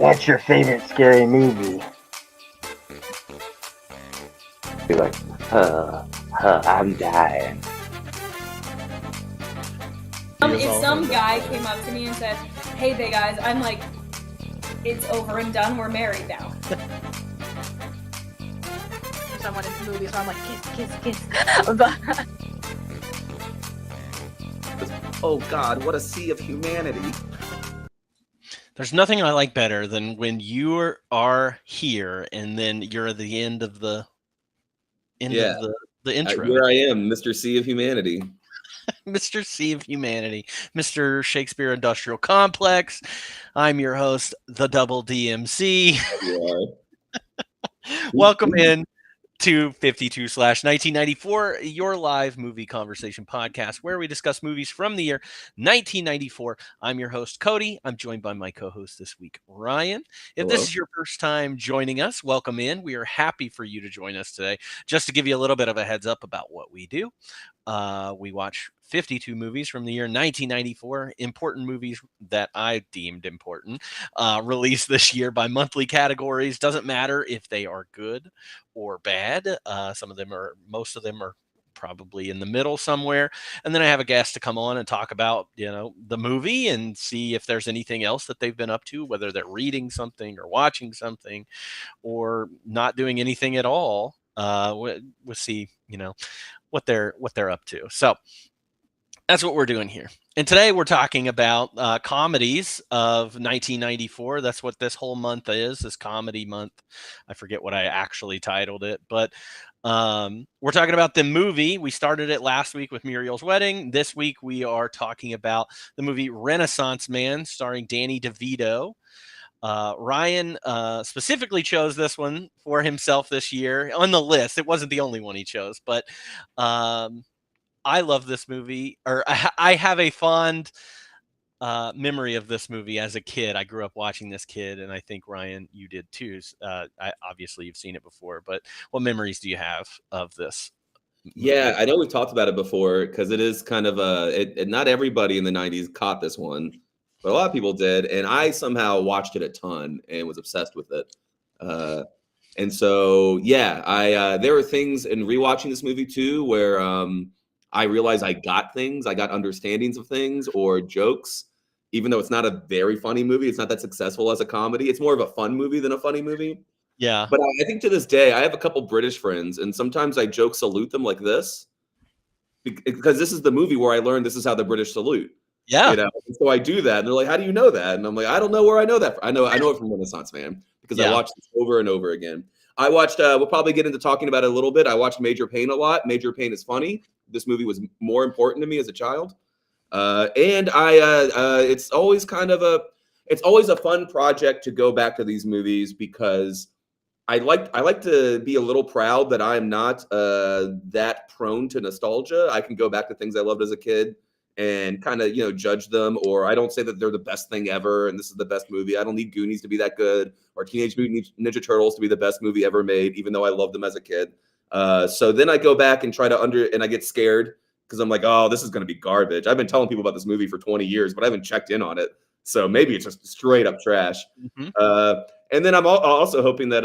What's your favorite scary movie? Be like, I'm dying. If some guy came up to me and said, "Hey, they guys," I'm like, "It's over and done. We're married now." Someone in the movie, so I'm like, kiss. But Oh God, what a sea of humanity. There's nothing I like better than when you are here and then you're at the end of the intro. Here I am, Mr. Sea of Humanity. Mr. Sea of Humanity, Mr. Shakespeare Industrial Complex. I'm your host, the Double DMC. You Welcome in to 52/1994, your live movie conversation podcast where we discuss movies from the year 1994. I'm your host, Cody. I'm joined by my co-host this week, Ryan. If this Hello. is your first time joining us, welcome in. We are happy for you to join us today. Just to give you a little bit of a heads up about what we do, we watch 52 movies from the year 1994, important movies that I deemed important, released this year by monthly categories. Doesn't matter if they are good or bad. Most of them are probably in the middle somewhere. And then I have a guest to come on and talk about, the movie and see if there's anything else that they've been up to, whether they're reading something or watching something or not doing anything at all. We'll see, what they're up to. So that's what we're doing here. And today we're talking about comedies of 1994. That's what this whole month is, this comedy month. I forget what I actually titled it, but we're talking about the movie. We started it last week with Muriel's Wedding. This week we are talking about the movie Renaissance Man, starring Danny DeVito. Ryan specifically chose this one for himself this year on the list. It wasn't the only one he chose, but I love this movie, or I have a fond memory of this movie as a kid. I grew up watching this kid, and I think, Ryan, you did too. Obviously, you've seen it before, but what memories do you have of this movie? Yeah, I know we've talked about it before because it is kind of not everybody in the 90s caught this one, but a lot of people did. And I somehow watched it a ton and was obsessed with it. And so, yeah, there were things in rewatching this movie too, where I realized I got understandings of things or jokes, even though it's not a very funny movie. It's not that successful as a comedy. It's more of a fun movie than a funny movie. Yeah. But I think to this day, I have a couple British friends, and sometimes I joke salute them like this because this is the movie where I learned this is how the British salute. Yeah. And so I do that, and they're like, "How do you know that?" And I'm like, "I don't know where I know that from. I know it from Renaissance Man because I watched this over and over again." I watched. We'll probably get into talking about it a little bit. I watched Major Payne a lot. Major Payne is funny. This movie was more important to me as a child, and it's always a fun project to go back to these movies because I like to be a little proud that I'm not that prone to nostalgia. I can go back to things I loved as a kid and kind of judge them, or I don't say that they're the best thing ever and this is the best movie. I don't need Goonies to be that good or Teenage Mutant Ninja Turtles to be the best movie ever made, even though I loved them as a kid. So then I go back and try to and I get scared because I'm like, oh, this is going to be garbage. I've been telling people about this movie for 20 years, but I haven't checked in on it. So maybe it's just straight up trash. Mm-hmm. And then I'm also hoping that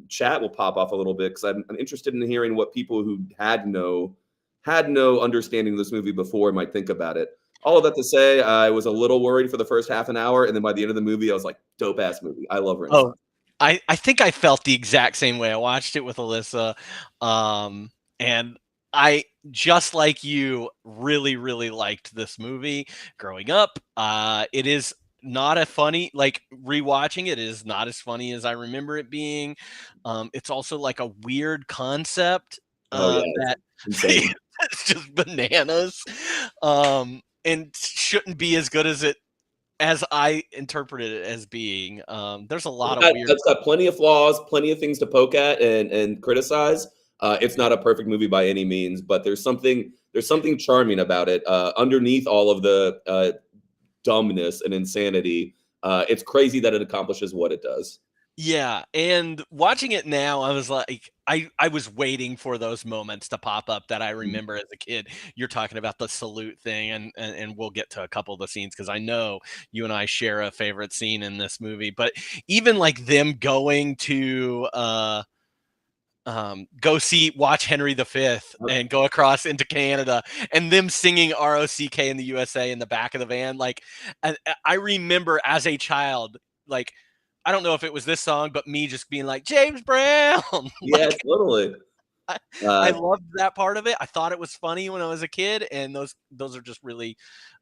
chat will pop off a little bit because I'm interested in hearing what people who had no understanding of this movie before might think about it. All of that to say, I was a little worried for the first half an hour, and then by the end of the movie, I was like, dope ass movie. I love Renaissance. I think I felt the exact same way. I watched it with Alyssa, and I, just like you, really, really liked this movie growing up. It is not a funny, like rewatching it is not as funny as I remember it being. It's also like a weird concept that it's just bananas, and shouldn't be as good as I interpreted it as being. There's a lot of weird. It's got plenty of flaws, plenty of things to poke at and criticize. It's not a perfect movie by any means, but there's something charming about it. Underneath all of the dumbness and insanity, it's crazy that it accomplishes what it does. Yeah, and watching it now, I was like, I was waiting for those moments to pop up that I Mhm. remember as a kid. You're talking about the salute thing, and we'll get to a couple of the scenes because I know you and I share a favorite scene in this movie. But even like them going to go watch Henry V and go across into Canada and them singing ROCK in the USA in the back of the van. Like, I remember as a child, like, I don't know if it was this song, but me just being like, James Brown. Yeah, Like, totally. I Uh, loved that part of it. I thought it was funny when I was a kid. And those are just really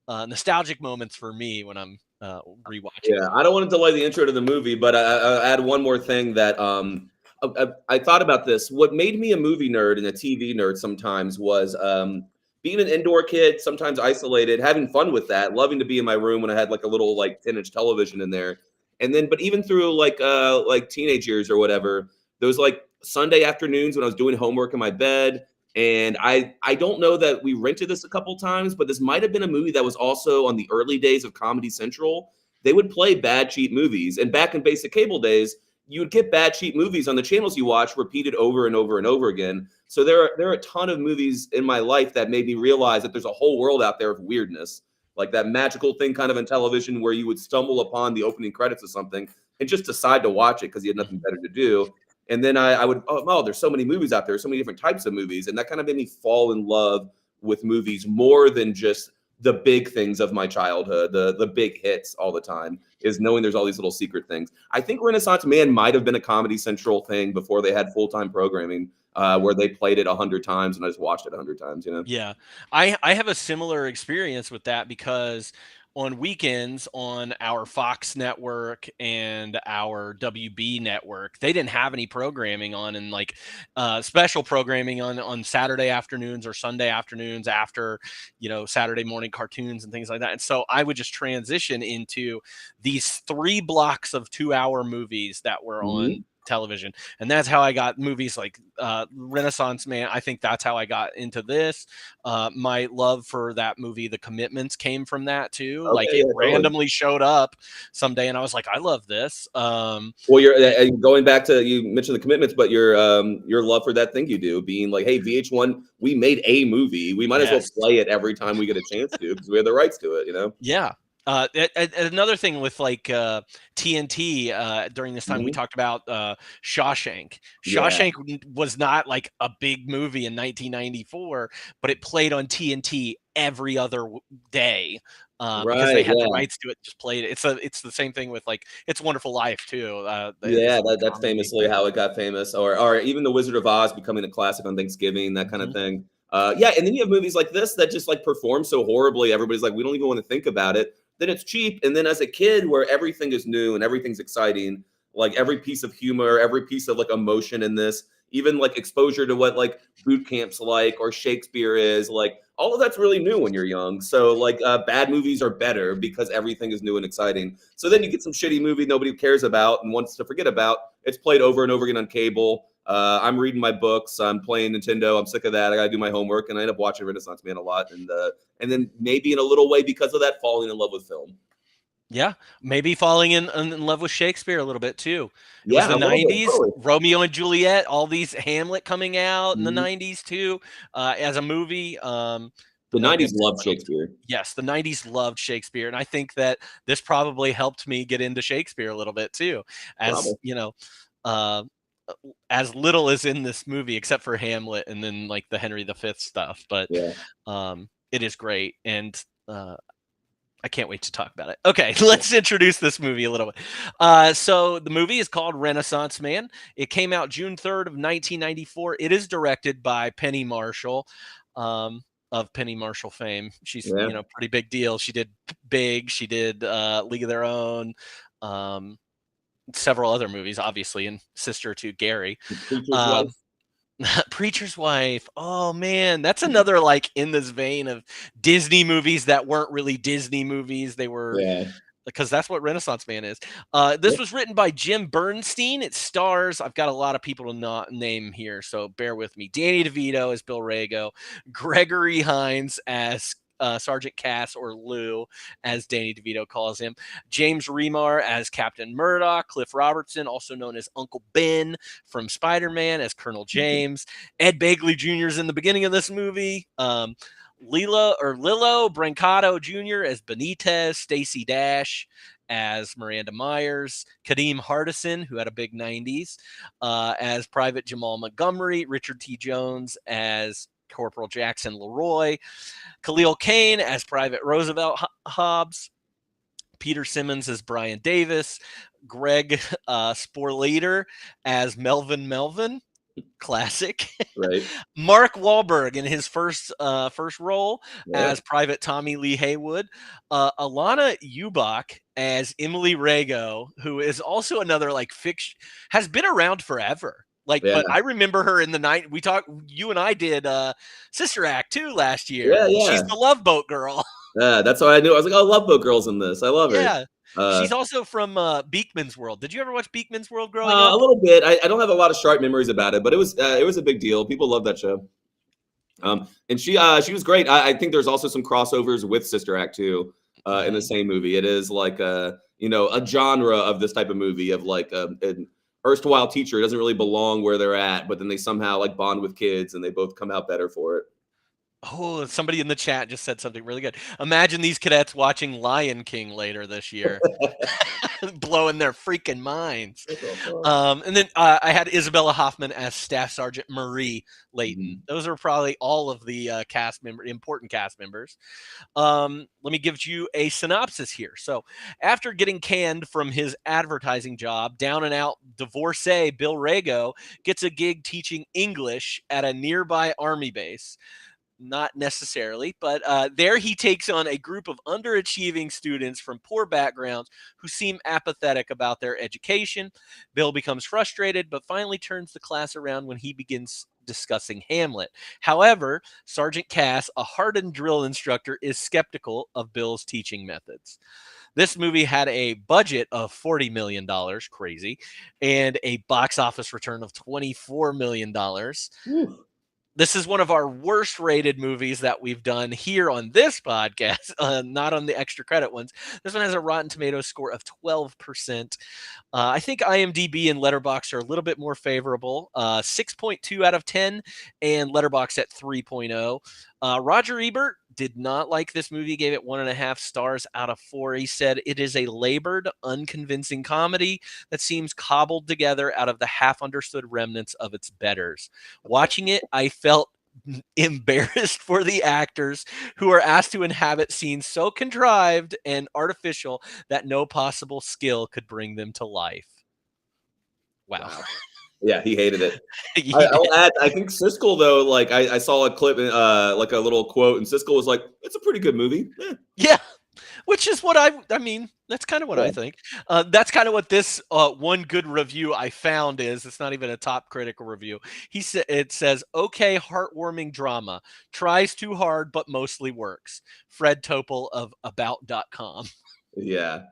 nostalgic moments for me when I'm rewatching Yeah, them. I don't want to delay the intro to the movie, but I add one more thing that I thought about this. What made me a movie nerd and a TV nerd sometimes was being an indoor kid, sometimes isolated, having fun with that, loving to be in my room when I had like a little like 10-inch television in there. And then, but even through like teenage years or whatever, those like Sunday afternoons when I was doing homework in my bed, and I don't know that we rented this a couple times, but this might have been a movie that was also on the early days of Comedy Central. They would play bad cheap movies, and back in basic cable days, you would get bad cheap movies on the channels you watch repeated over and over and over again. So there are a ton of movies in my life that made me realize that there's a whole world out there of weirdness, like that magical thing kind of in television where you would stumble upon the opening credits of something and just decide to watch it because you had nothing better to do. And then I would, oh, there's so many movies out there, so many different types of movies. And that kind of made me fall in love with movies more than just the big things of my childhood, the big hits all the time, is knowing there's all these little secret things. I think Renaissance Man might have been a Comedy Central thing before they had full-time programming, where they played it 100 times and I just watched it 100 times, you know? Yeah. I have a similar experience with that because on weekends on our Fox network and our WB network, they didn't have any programming on and like special programming on Saturday afternoons or Sunday afternoons after, Saturday morning cartoons and things like that. And so I would just transition into these 3 blocks of 2-hour movies that were Mhm. on television, and that's how I got movies like Renaissance Man. I think that's how I got into this. My love for that movie, The Commitments, came from that too. Like, Okay, it yeah, totally. randomly showed up someday, and I was like, I love this. Well, you're going back to, you mentioned The Commitments, but your love for that thing you do, being like, hey, VH1, we made a movie. We might as well Yes. play it every time we get a chance to because we have the rights to it, you know? Yeah. Another thing with like TNT during this time, we Mhm. talked about Shawshank. Yeah. Shawshank was not like a big movie in 1994, but it played on TNT every other day because they Right. had the Yeah. rights to it. Just played it. It's the same thing with like It's a Wonderful Life too. It's Yeah, a that's comedy. famously how it got famous, or even The Wizard of Oz becoming a classic on Thanksgiving, that kind of Mhm. thing. Yeah, and then you have movies like this that just like perform so horribly. Everybody's like, we don't even want to think about it. Then it's cheap, and then as a kid, where everything is new and everything's exciting, like every piece of humor, every piece of like emotion in this, even like exposure to what like boot camps like or Shakespeare is like. All of that's really new when you're young. So like bad movies are better because everything is new and exciting. So then you get some shitty movie nobody cares about and wants to forget about. It's played over and over again on cable. I'm reading my books. I'm playing Nintendo. I'm sick of that. I gotta do my homework, and I end up watching Renaissance Man a lot. And then maybe in a little way because of that, falling in love with film. Yeah, maybe falling in love with Shakespeare a little bit too. It was Yeah, the a little bit, '90s, totally. Romeo and Juliet, all these Hamlet coming out in the Mhm. '90s too, as a movie. The We have '90s loved different. Shakespeare. Yes, the '90s loved Shakespeare, and I think that this probably helped me get into Shakespeare a little bit too, as Probably. uh, as little as in this movie, except for Hamlet and then like the Henry V stuff. But Yeah. it is great, and I can't wait to talk about it. Okay, let's introduce this movie a little bit. So the movie is called Renaissance Man. It came out June 3rd of 1994. It is directed by Penny Marshall, of Penny Marshall fame. She's, Yeah. pretty big deal. She did Big. She did League of Their Own. Um, Several other movies, obviously, and sister to Gary. Preacher's Um, Wife. Preacher's Wife. Oh man, that's another like in this vein of Disney movies that weren't really Disney movies. They were, Yeah. because that's what Renaissance Man is. This was written by Jim Bernstein. It stars, I've got a lot of people to not name here, so bear with me. Danny DeVito as Bill Rago, Gregory Hines as Sergeant Cass, or Lou, as Danny DeVito calls him. James Remar as Captain Murdoch. Cliff Robertson, also known as Uncle Ben from Spider-Man, as Colonel James. Ed Begley Jr. is in the beginning of this movie. Lilo Brancato Jr. as Benitez. Stacey Dash as Miranda Myers. Kadeem Hardison, who had a big 90s, as Private Jamal Montgomery. Richard T. Jones as Corporal Jackson Leroy. Khalil Kane as Private Roosevelt Hobbs. Peter Simmons as Brian Davis. Greg Sporlater as Melvin. Classic. Right. Mark Wahlberg in his first role Yeah. as Private Tommy Lee Haywood. Alana Ubach as Emily Rago, who is also another like fiction, has been around forever. Like, Yeah. but I remember her in the night. You and I did Sister Act 2 last year. Yeah, yeah. She's the Love Boat girl. Yeah, that's why I knew. I was like, oh, Love Boat Girl's in this. I love Yeah. it. She's also from Beekman's World. Did you ever watch Beekman's World growing A up? little bit. I don't have a lot of sharp memories about it, but it was a big deal. People love that show. And she was great. I think there's also some crossovers with Sister Act 2 in the same movie. It is like a genre of this type of movie of like an erstwhile teacher doesn't really belong where they're at, but then they somehow like bond with kids and they both come out better for it. Oh, somebody in the chat just said something really good. Imagine these cadets watching Lion King later this year, blowing their freaking minds. And then I had Isabella Hoffman as Staff Sergeant Marie Layton. Mm-hmm. Those are probably all of the important cast members. Let me give you a synopsis here. So, after getting canned from his advertising job, down and out divorcee Bill Rago gets a gig teaching English at a nearby army base. Not necessarily, but there he takes on a group of underachieving students from poor backgrounds who seem apathetic about their education. Bill becomes frustrated, but finally turns the class around when he begins discussing Hamlet. However, Sergeant Cass, a hardened drill instructor, is skeptical of Bill's teaching methods. This movie had a budget of $40 million, crazy, and a box office return of $24 million. This is one of our worst rated movies that we've done here on this podcast, not on the extra credit ones. This one has a Rotten Tomatoes score of 12%. I think IMDb and Letterboxd are a little bit more favorable, 6.2 out of 10, and Letterboxd at 3.0. Roger Ebert did not like this movie, gave it 1.5 stars out of 4. He said it is a labored, unconvincing comedy that seems cobbled together out of the half-understood remnants of its betters. Watching it, I felt embarrassed for the actors who are asked to inhabit scenes so contrived and artificial that no possible skill could bring them to life. Wow. Yeah, he hated it. I'll add, I think Siskel, though, like I saw a clip, like a little quote, and Siskel was like, it's a pretty good movie. Yeah, which is what I mean, that's kind of what I think. That's kind of what this one good review I found is. It's not even a top critical review. It says, okay, heartwarming drama. Tries too hard, but mostly works. Fred Topel of About.com. Yeah.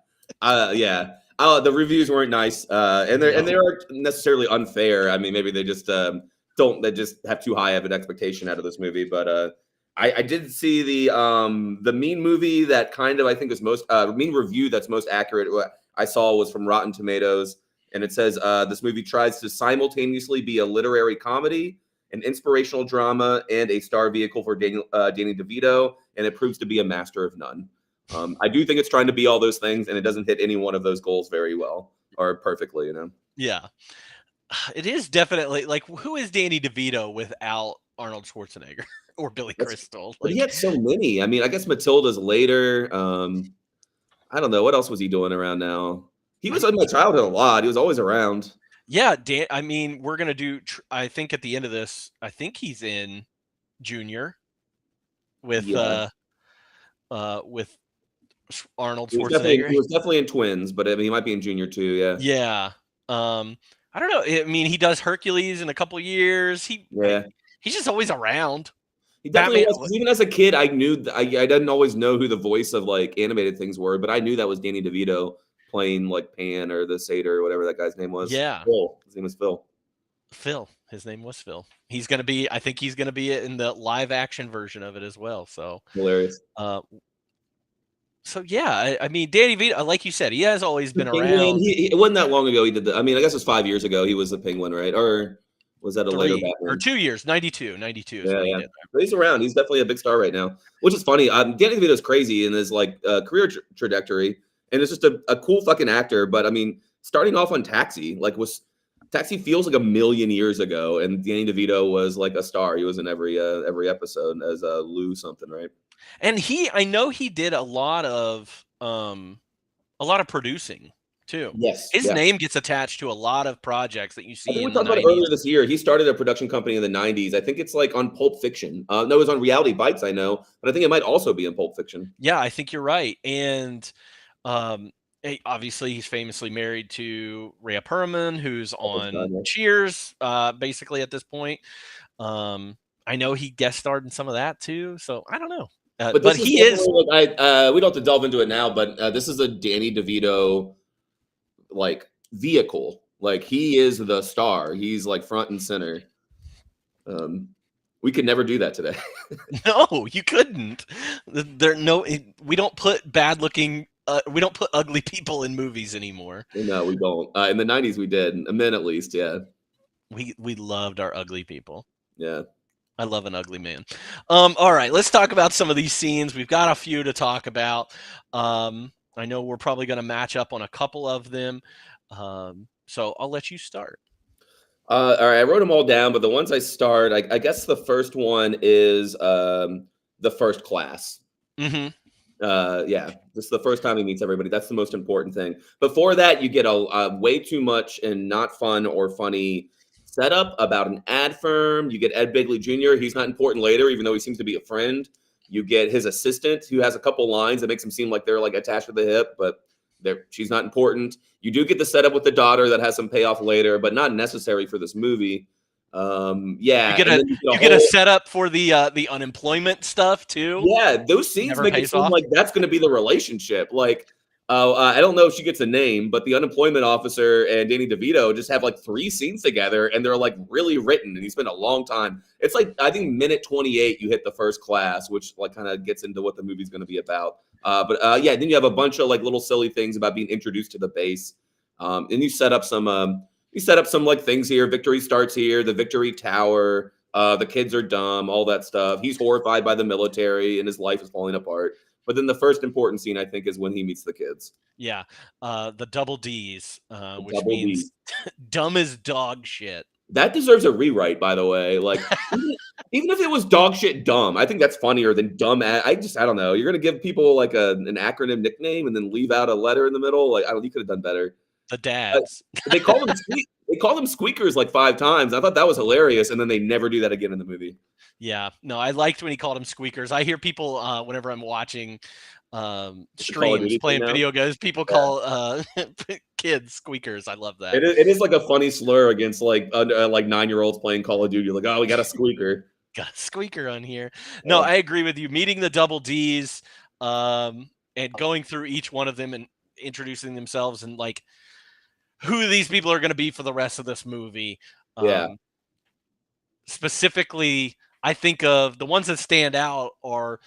Yeah. The reviews weren't nice, and they aren't necessarily unfair. I mean, maybe they just they just have too high of an expectation out of this movie. But I did see the mean movie that kind of I think is most mean review that's most accurate. What I saw was from Rotten Tomatoes, and it says this movie tries to simultaneously be a literary comedy, an inspirational drama, and a star vehicle for Danny DeVito, and it proves to be a master of none. I do think it's trying to be all those things, and it doesn't hit any one of those goals very well or perfectly, Yeah, it is definitely like, who is Danny DeVito without Arnold Schwarzenegger or Billy Crystal? But he had so many. I mean, I guess Matilda's later. I don't know. What else was he doing around now? He was in my childhood a lot. He was always around. Yeah, I mean, we're going to do, I think at the end of this, I think he's in Junior with Arnold Schwarzenegger. He was definitely in Twins, but I mean, he might be in Junior too. Yeah. Yeah. I don't know. I mean, he does Hercules in a couple years. He's just always around. He definitely was. Even as a kid, I knew I didn't always know who the voice of like animated things were, but I knew that was Danny DeVito playing like Pan or the Satyr or whatever that guy's name was. Yeah. Phil. His name was Phil. Phil. His name was Phil. He's gonna be. I think he's gonna be in the live action version of it as well. So, Hilarious. so yeah. I mean, Danny Vito, like you said, he has always been Penguin, around. it wasn't that long ago he did the. I mean, I guess it was 5 years ago he was the Penguin, right? Or was that a later 3 Batman? or 2 years, 92 is Yeah, when he yeah. did that. But he's around. He's definitely a big star right now, which is funny. Danny DeVito's crazy in his like career trajectory, and it's just a cool fucking actor. But I mean, starting off on Taxi, Taxi feels like a million years ago, and Danny DeVito was like a star. He was in every episode as Lou something, right? And I know he did a lot of producing too. Yes, His name gets attached to a lot of projects that you I see think we in the talked about it 90s. earlier this year. He started a production company in the 90s. I think it's like on Pulp Fiction. No, it was on Reality Bites, I know, but I think it might also be in Pulp Fiction. Yeah, I think you're right. And obviously he's famously married to Rhea Perlman, who's on Cheers, basically at this point. I know he guest starred in some of that too, so I don't know. But he is. Like, we don't have to delve into it now, but this is a Danny DeVito like vehicle. Like he is the star. He's like front and center. We could never do that today. No, you couldn't. We don't put bad looking. We don't put ugly people in movies anymore. No, we don't. In the 90s, we did. Men, at least, yeah. We loved our ugly people. Yeah. I love an ugly man. All right, let's talk about some of these scenes. We've got a few to talk about. I know we're probably going to match up on a couple of them. So I'll let you start. All right, I wrote them all down, but the ones I start, I guess the first one is the first class. Mm-hmm. Yeah, this is the first time he meets everybody. That's the most important thing. Before that, you get a way too much and not fun or funny setup about an ad firm. You get Ed Begley Jr. He's not important later, even though he seems to be a friend. You get his assistant, who has a couple lines that makes him seem like they're like attached to the hip, but she's not important. You do get the setup with the daughter that has some payoff later, but not necessary for this movie. Yeah, you get a setup for the unemployment stuff too. Yeah, those scenes make it seem like that's going to be the relationship. Like, I don't know if she gets a name, but the unemployment officer and Danny DeVito just have like 3 scenes together, and they're like really written, and he spent a long time. It's like I think minute 28 you hit the first class, which like kind of gets into what the movie's going to be about. But yeah, then you have a bunch of like little silly things about being introduced to the base, and you set up some like things here. Victory starts here, the Victory Tower. The kids are dumb, all that stuff. He's horrified by the military, and his life is falling apart. But then the first important scene, I think, is when he meets the kids. Yeah, the double D's, which means dumb as dog shit. That deserves a rewrite, by the way. Like, even if it was dog shit dumb, I think that's funnier than dumb. I don't know. You're gonna give people like an acronym nickname and then leave out a letter in the middle. Like, you could have done better. The dads. They call them squeakers like 5 times. I thought that was hilarious, and then they never do that again in the movie. Yeah, no, I liked when he called them squeakers. I hear people whenever I'm watching streams playing video games, people call kids squeakers. I love that. It is like a funny slur against like 9-year-olds playing Call of Duty. Like, oh, we got a squeaker. Got a squeaker on here. No, I agree with you. Meeting the double D's and going through each one of them and introducing themselves and like who these people are going to be for the rest of this movie. Specifically, I think of the ones that stand out are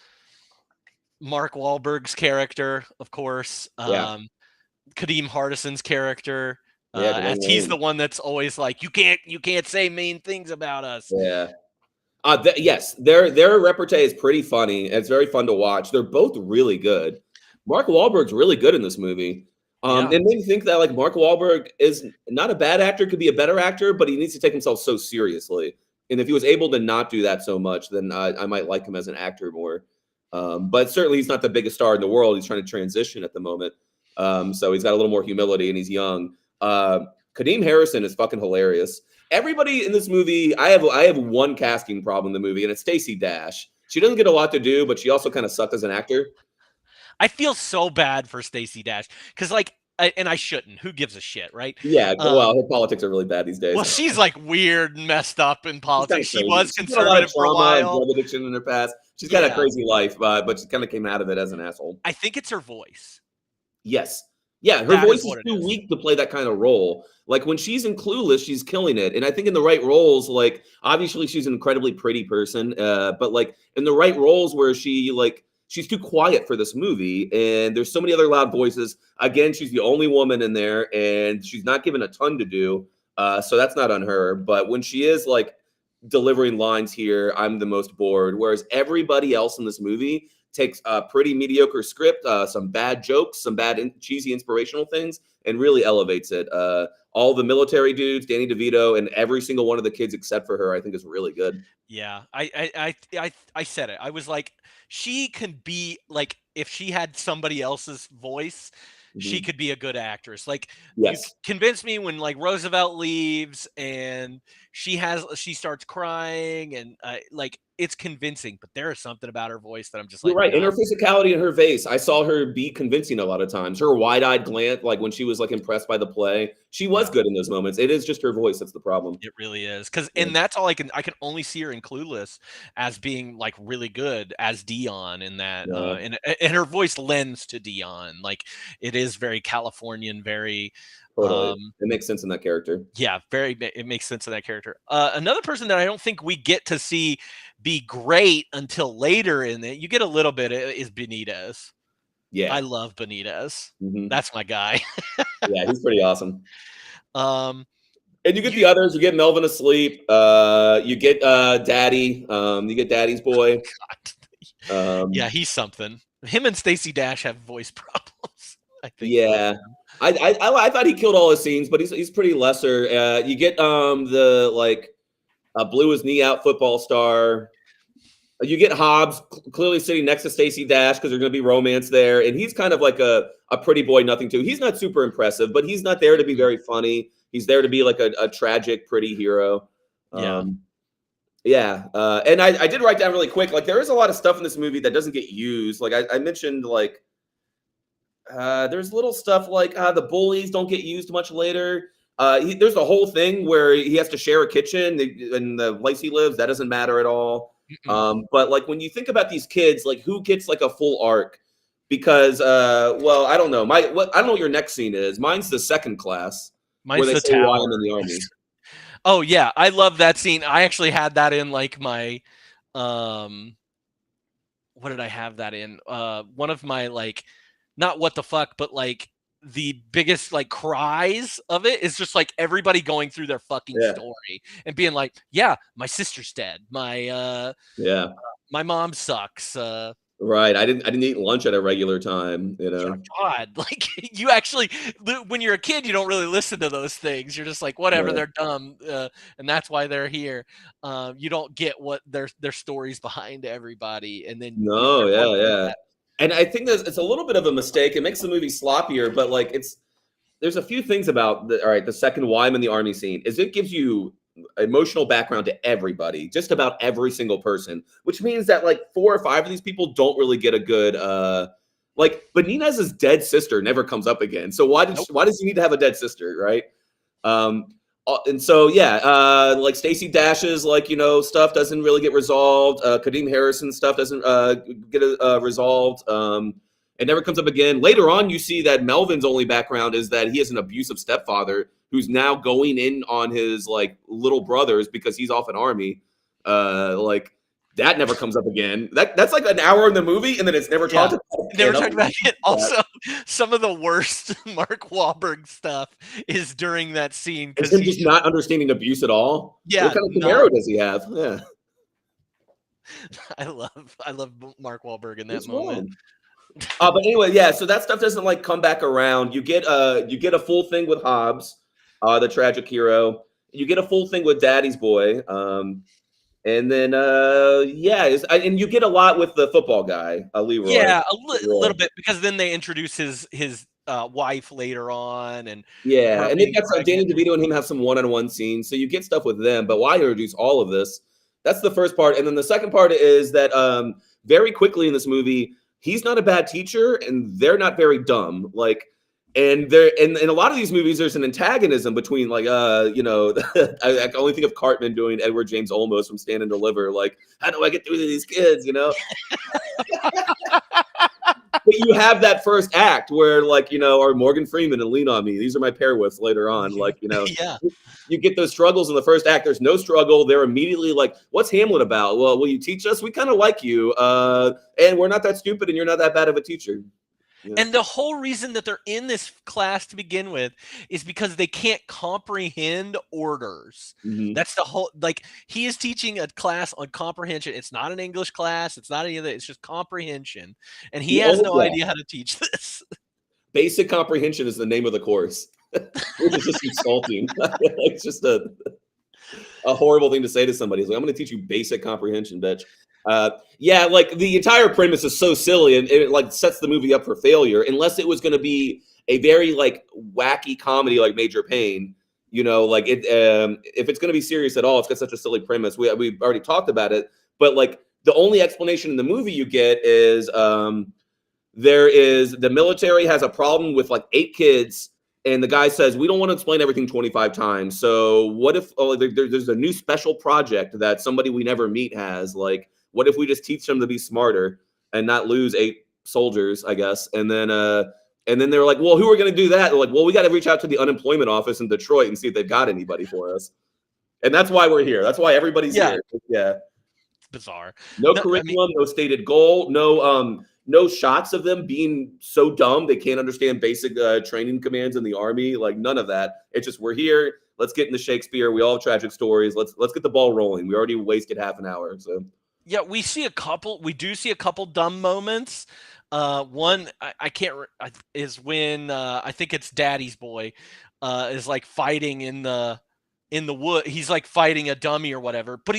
Mark Wahlberg's character, of course. Kadeem Hardison's character, as he's the one that's always like, you can't say mean things about us. Yeah. Yes, their repartee is pretty funny. It's very fun to watch. They're both really good. Mark Wahlberg's really good in this movie. It made me think that like Mark Wahlberg is not a bad actor, could be a better actor, but he needs to take himself so seriously. And if he was able to not do that so much, then I might like him as an actor more. But certainly he's not the biggest star in the world. He's trying to transition at the moment. So he's got a little more humility and he's young. Kadeem Harrison is fucking hilarious. Everybody in this movie, I have one casting problem in the movie, and it's Stacey Dash. She doesn't get a lot to do, but she also kind of sucked as an actor. I feel so bad for Stacey Dash because, like, and I shouldn't. Who gives a shit, right? Yeah, well, her politics are really bad these days. Well, she's like weird and messed up in politics. She was conservative for a while. Drug addiction in her past. She's got a crazy life, but she kind of came out of it as an asshole. I think it's her voice. Yes. Yeah, her That voice is is what it too is. weak to play that kind of role. Like when she's in Clueless, she's killing it. And I think in the right roles, like obviously she's an incredibly pretty person, but like in the right roles where she's too quiet for this movie, and there's so many other loud voices. Again, she's the only woman in there, and she's not given a ton to do, so that's not on her. But when she is like delivering lines here, I'm the most bored. Whereas everybody else in this movie takes a pretty mediocre script, some bad jokes, some bad cheesy inspirational things, and really elevates it. All the military dudes, Danny DeVito, and every single one of the kids except for her, I think is really good. Yeah, I said it. I was like, she can be like, if she had somebody else's voice, she Mhm. could be a good actress. Like, you Yes. convinced me when like Roosevelt leaves and she starts crying and like it's convincing, but there is something about her voice that I'm just You're like, right. In no, her physicality and her face, I saw her be convincing a lot of times. Her wide-eyed glance, like when she was like impressed by the play, she was yeah. good in those moments. It is just her voice that's the problem. It really is, because Yeah. and that's all I can only see her in Clueless as being like really good as Dion in that, Yeah, and her voice lends to Dion, like it is very Californian, very, totally. um, It makes sense in that character. yeah, it makes sense in that character. Another person that I don't think we get to see be great until later in it, you get a little bit, is Benitez. I Yeah. love Benitez. Mhm. That's my guy. Yeah, he's pretty awesome. Um, And you get you the others. You get Melvin asleep. You get Daddy. You get Daddy's boy. Yeah, Um, he's something. Him and Stacey Dash have voice problems, I think, both yeah, of them. I thought he killed all his scenes, but he's pretty lesser. You get the like blew his knee out football star. You get Hobbs clearly sitting next to Stacey Dash because there's going to be romance there, and he's kind of like a pretty boy, nothing to. He's not super impressive, but he's not there to be Mhm. very funny. He's there to be like a tragic, pretty hero. Yeah. Yeah, and I did write down really quick. Like there is a lot of stuff in this movie that doesn't get used. Like I mentioned, like there's little stuff like the bullies don't get used much later. There's a whole thing where he has to share a kitchen in the place he lives. That doesn't matter at all. Mm-mm. But like when you think about these kids, like who gets like a full arc? Because well, I don't know. I don't know what your next scene is. Mine's the second class where Mine's they the say why I'm tower. in the army. Oh, yeah, I love that scene. I actually had that in, like, my, um what did I have that in? One of my, like, not what the fuck, but, like, the biggest, like, cries of it is just, like, everybody going through their fucking Yeah, story and being like, "Yeah, my sister's dead. yeah. My mom sucks, Right. I didn't eat lunch at a regular time, you yeah, know. God," like, you actually when you're a kid, you don't really listen to those things. You're just like, "Whatever, No. they're dumb, and that's why they're here." You don't get what their stories behind everybody, and then No, they're going yeah, through yeah. that. And I think it's a little bit of a mistake. It makes the movie sloppier, but like there's a few things about the second why I'm in the army scene is it gives you emotional background to everybody, just about every single person, which means that like 4 or 5 of these people don't really get a good like Benitez's dead sister never comes up again. So Nope. why does he need to have a dead sister, right? Um and so yeah, like Stacey Dash's like stuff doesn't really get resolved. Kadeem Harrison's stuff doesn't get resolved. It never comes up again. Later on, you see that Melvin's only background is that he has an abusive stepfather who's now going in on his like little brothers because he's off an army. Like that never comes up again. That's like an hour in the movie, and then it's never Yeah. talked about. Never And I'm talked about it. like, Also, some of the worst Mark Wahlberg stuff is during that scene it's because him he's just not understanding abuse at all. yeah, What kind of not Camaro does he have? Yeah, I love Mark Wahlberg in that what's moment. wrong? But anyway, yeah. So that stuff doesn't like come back around. You get a full thing with Hobbs, the tragic hero. You get a full thing with Daddy's boy, and then yeah, and you get a lot with the football guy, Leroy. Yeah, Leroy. little bit because then they introduce his wife later on and Yeah, her and they've being got some Danny pregnant. DeVito and him have some one-on-one scenes, so you get stuff with them. But why introduce all of this? That's the first part, and then the second part is that very quickly in this movie, he's not a bad teacher, and they're not very dumb. Like, and there, and in a lot of these movies, there's an antagonism between like, I can only think of Cartman doing Edward James Olmos from Stand and Deliver. Like, how do I get through to these kids? but you have that first act where, like, or Morgan Freeman and Lean on Me. These are my pair with later on. Like, Yeah. you get those struggles in the first act. There's no struggle. They're immediately like, what's Hamlet about? Well, will you teach us? We kind of like you. And we're not that stupid and you're not that bad of a teacher. Yeah. And the whole reason that they're in this class to begin with is because they can't comprehend orders. Mhm. That's the whole, like, he is teaching a class on comprehension. It's not an English class. It's not any of that. It's just comprehension. And he has no idea how to teach this. Basic comprehension is the name of the course, which is just insulting. It's just a horrible thing to say to somebody. It's like, I'm going to teach you basic comprehension, bitch. Yeah, like the entire premise is so silly, and it like sets the movie up for failure. Unless it was going to be a very like wacky comedy like Major Payne, like it. If it's going to be serious at all, it's got such a silly premise. We've already talked about it, but like the only explanation in the movie you get is the military has a problem with like 8 kids. And the guy says, we don't want to explain everything 25 times. So what if there's a new special project that somebody we never meet has? Like, what if we just teach them to be smarter and not lose 8 soldiers, I guess? And then they're like, well, who are going to do that? They're like, well, we got to reach out to the unemployment office in Detroit and see if they've got anybody for us. And that's why we're here. That's why everybody's here. Yeah. It's bizarre. No curriculum, no stated goal, no shots of them being so dumb they can't understand basic training commands in the army. Like none of that. It's just we're here. Let's get into Shakespeare. We all have tragic stories. Let's get the ball rolling. We already wasted half an hour. So yeah, we do see a couple dumb moments. One I can't is when I think it's Daddy's boy is like fighting in the wood. He's like fighting a dummy or whatever, but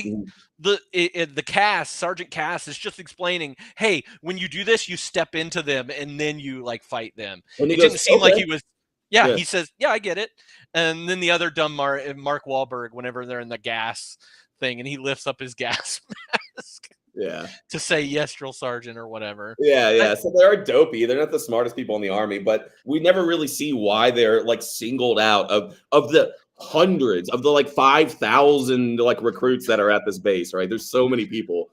the cast, Sergeant Cass, is just explaining, hey, when you do this, you step into them and then you like fight them. And it didn't seem like he was. Yeah, he says, yeah, I get it. And then the other dumb Mark Wahlberg, whenever they're in the gas thing, and he lifts up his gas mask. Yeah. To say yes, drill sergeant or whatever. Yeah. So they are dopey. They're not the smartest people in the army, but we never really see why they're like singled out of the hundreds of the like 5,000 like recruits that are at this base, right? There's so many people.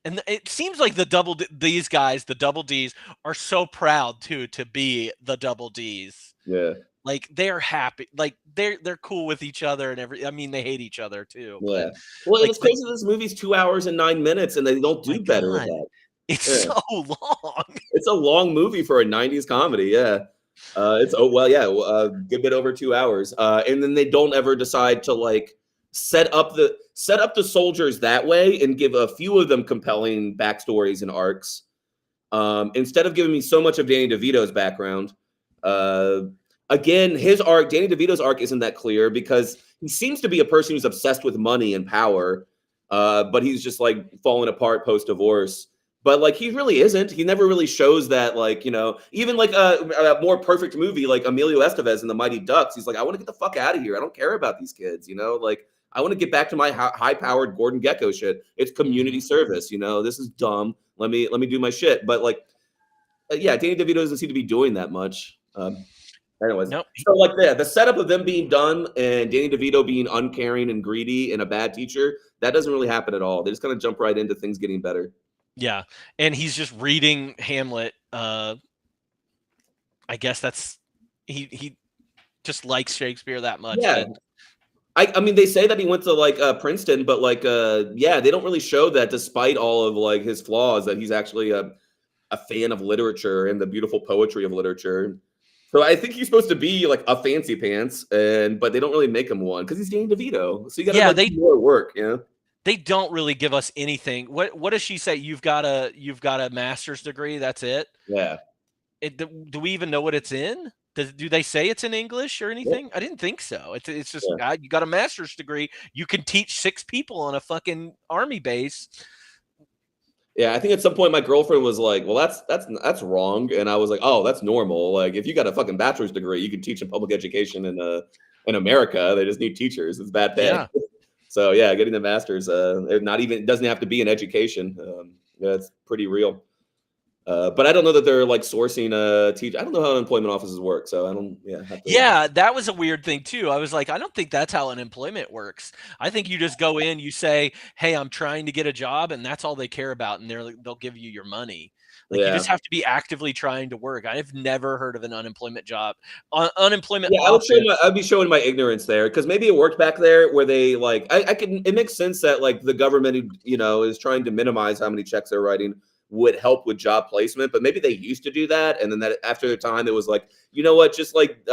And it seems like these guys, the Double Ds, are so proud to be the Double Ds. Yeah. Like they're happy, like they're cool with each other and I mean, they hate each other too. Yeah. Well, like, it's crazy. This movie's 2 hours and 9 minutes, and they don't do better with that. It's so long. It's a long movie for a 90s comedy. Yeah. It's a good bit over 2 hours. And then they don't ever decide to like set up the soldiers that way and give a few of them compelling backstories and arcs. Instead of giving me so much of Danny DeVito's background. Again, his arc, Danny DeVito's arc, isn't that clear because he seems to be a person who's obsessed with money and power, but he's just like falling apart post-divorce. But like he really isn't. He never really shows that, like, even like a more perfect movie like Emilio Estevez in The Mighty Ducks. He's like, I want to get the fuck out of here. I don't care about these kids, like I want to get back to my high-powered Gordon Gekko shit. It's community service, this is dumb. Let me do my shit. But like, yeah, Danny DeVito doesn't seem to be doing that much. Anyways, nope. So like the setup of them being done and Danny DeVito being uncaring and greedy and a bad teacher, that doesn't really happen at all. They just kind of jump right into things getting better. Yeah, and he's just reading Hamlet. I guess that's he just likes Shakespeare that much. Yeah. I mean, they say that he went to like Princeton, but like they don't really show that despite all of like his flaws that he's actually a fan of literature and the beautiful poetry of literature. So I think he's supposed to be like a fancy pants, but they don't really make him one because he's Danny DeVito. So you got to do more work, They don't really give us anything. What does she say? You've got a master's degree. That's it. Yeah. Do we even know what it's in? Do they say it's in English or anything? Yeah. I didn't think so. It's just you got a master's degree. You can teach 6 people on a fucking army base. Yeah, I think at some point my girlfriend was like, "Well, that's wrong," and I was like, "Oh, that's normal. Like, if you got a fucking bachelor's degree, you can teach in public education in America. They just need teachers. It's bad pay." Yeah. So yeah, getting the master's, it doesn't have to be in education. It's pretty real. But I don't know that they're like sourcing teach. I don't know how unemployment offices work, so I don't. Yeah, that was a weird thing too. I was like, I don't think that's how unemployment works. I think you just go in, you say, "Hey, I'm trying to get a job," and that's all they care about, and they'll give you your money. Like you Yeah. just have to be actively trying to work. I've never heard of an unemployment job. Unemployment Yeah, law. I'd be showing my ignorance there because maybe it worked back there where they like I can it makes sense that like the government is trying to minimize how many checks they're writing would help with job placement, but maybe they used to do that, and then that after the time it was like, you know what, just like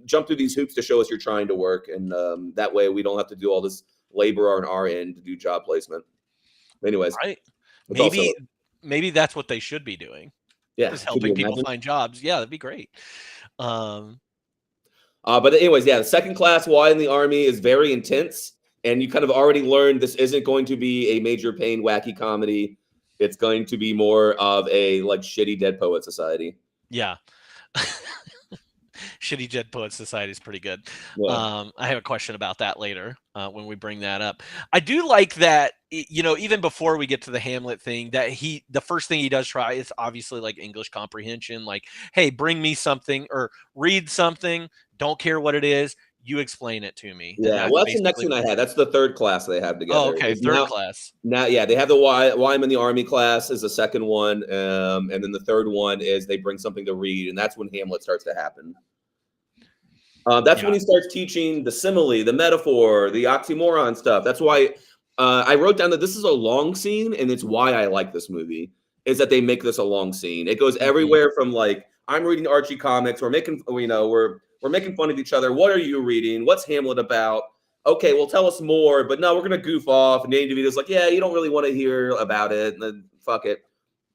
jump through these hoops to show us you're trying to work, and that way we don't have to do all this labor on our end to do job placement. Anyways, Right. it's Maybe that's what they should be doing. yeah, Is could helping you people imagine? find jobs. Yeah, that'd be great. But anyways, yeah, the second class Y in the Army is very intense, and you kind of already learned this isn't going to be a Major Payne wacky comedy. It's going to be more of a like shitty Dead Poet Society. Yeah. Shitty Dead Poets Society is pretty good. Yeah. I have a question about that later when we bring that up. I do like that, even before we get to the Hamlet thing, that the first thing he does try is obviously like English comprehension. Like, hey, bring me something or read something. Don't care what it is. You explain it to me. Yeah, well, that's the next one I had. That's the third class they have together. Oh, okay, third class. Now, yeah, they have the why I'm in the Army class is the second one, and then the third one is they bring something to read, and that's when Hamlet starts to happen. That's when he starts teaching the simile, the metaphor, the oxymoron stuff. That's why I wrote down that this is a long scene, and it's why I like this movie, is that they make this a long scene. It goes everywhere from like, I'm reading Archie comics, we're making, we're making fun of each other. What are you reading? What's Hamlet about? Okay, well, tell us more. But no, we're going to goof off. And Danny DeVito's like, yeah, you don't really want to hear about it. And then fuck it.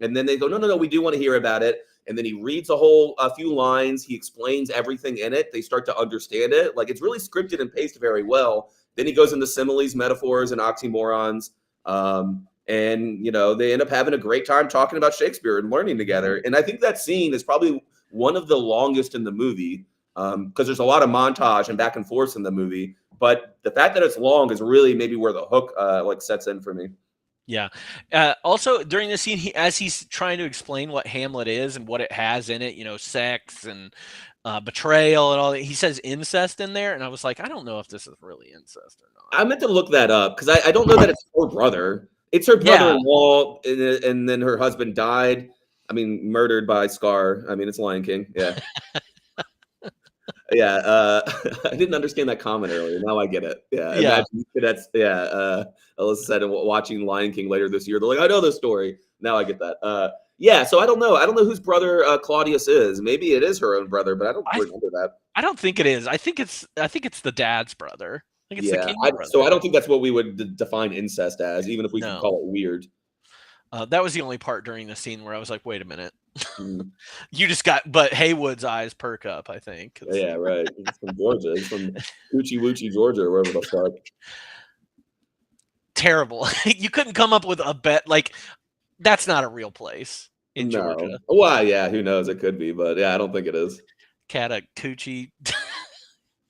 And then they go, no, we do want to hear about it. And then he reads a few lines. He explains everything in it. They start to understand it. Like, it's really scripted and paced very well. Then he goes into similes, metaphors, and oxymorons. And, they end up having a great time talking about Shakespeare and learning together. And I think that scene is probably one of the longest in the movie. Because there's a lot of montage and back and forth in the movie, but the fact that it's long is really maybe where the hook sets in for me. Yeah. Also, during the scene, as he's trying to explain what Hamlet is and what it has in it, sex and betrayal and all that, he says incest in there, and I was like, I don't know if this is really incest or not. I meant to look that up because I don't know that it's her brother. It's her brother-in-law, and then her husband died. I mean, murdered by Scar. I mean, it's Lion King. Yeah. Yeah, I didn't understand that comment earlier. Now I get it. Yeah, imagine that's Alyssa said watching Lion King later this year. They're like, I know this story. Now I get that. So I don't know. I don't know whose brother Claudius is. Maybe it is her own brother, but I don't remember that. I don't think it is. I think it's the dad's brother. I think it's the king's brother. So I don't think that's what we would define incest as, even if we could call it weird. That was the only part during the scene where I was like, wait a minute. But Haywood's eyes perk up, I think. Yeah, right. It's from Georgia. It's from Hoochie Woochie, Georgia, or wherever the fuck. Terrible. You couldn't come up with a bet. Like, that's not a real place in Georgia. Well, yeah, who knows? It could be, but yeah, I don't think it is. Coochie.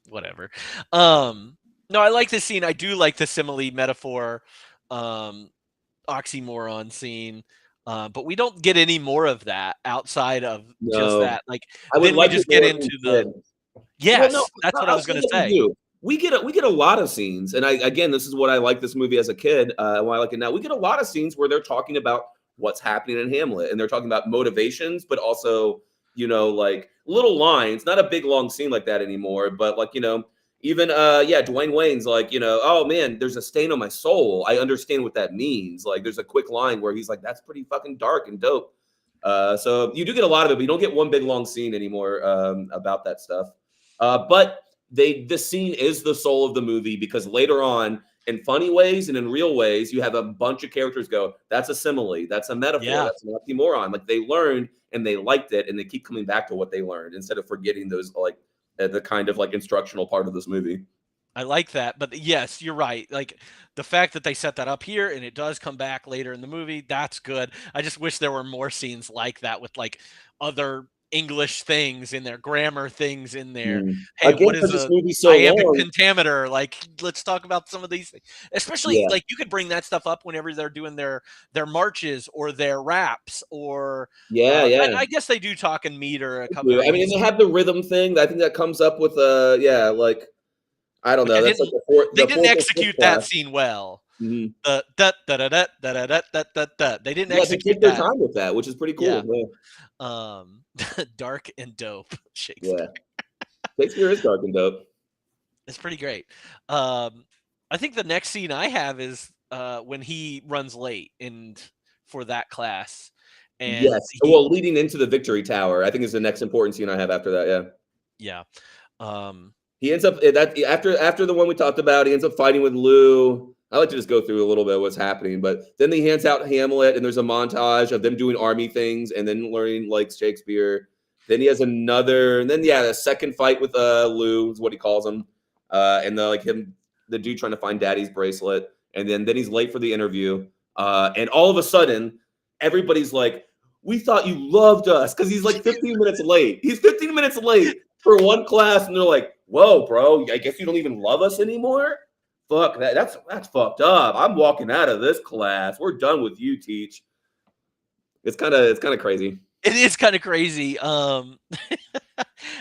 Whatever. No, I like this scene. I do like the simile metaphor. Oxymoron scene, but we don't get any more of that outside of just that. Like, then we just get into the that's what I was going to say. We get a lot of scenes, and this is what I like this movie as a kid. Why I like it now. We get a lot of scenes where they're talking about what's happening in Hamlet, and they're talking about motivations, but also like little lines. Not a big long scene like that anymore, but like even Dwayne Wayne's like, oh man, there's a stain on my soul. I understand what that means. Like, there's a quick line where he's like, that's pretty fucking dark and dope. So you do get a lot of it, but you don't get one big long scene anymore about that stuff. But this scene is the soul of the movie, because later on, in funny ways and in real ways, you have a bunch of characters go, that's a simile, that's a metaphor, that's an oxymoron. Like, they learned and they liked it, and they keep coming back to what they learned instead of forgetting those the kind of like instructional part of this movie. I like that, but yes, you're right. Like, the fact that they set that up here and it does come back later in the movie, that's good. I just wish there were more scenes like that with like other English things in there, grammar things in there. Hey, again, what is this movie so iambic long. pentameter? Like, let's talk about some of these things. Especially like, you could bring that stuff up whenever they're doing their marches or their raps or and I guess they do talk in meter a couple. I mean, they have the rhythm thing. I think that comes up with like, I don't know. That's like they didn't execute that scene well. Mhm. The da da da da da da da da da. They didn't Yeah, they execute take their that. time with that, which is pretty Yeah. cool. Dark and dope Yeah. Shakespeare. Shakespeare is dark and dope. It's pretty great. I think the next scene I have is when he runs late and for that class, and Yes. he Well, leading into the victory tower, I think is the next important scene I have after that. Yeah. yeah. Um, He ends up that after the one we talked about, he ends up fighting with Lou. I like to just go through a little bit of what's happening, but then he hands out Hamlet, and there's a montage of them doing army things and then learning like Shakespeare. Then he has another, and then the second fight with Lou is what he calls him, and the dude trying to find Daddy's bracelet, and then he's late for the interview, and all of a sudden, everybody's like, "We thought you loved us," because he's like 15 minutes late. He's 15 minutes late for one class, and they're like, "Whoa, bro! I guess you don't even love us anymore." Fuck that. That's fucked up. I'm walking out of this class. We're done with you, Teach. It's kind of crazy. it is kind of crazy.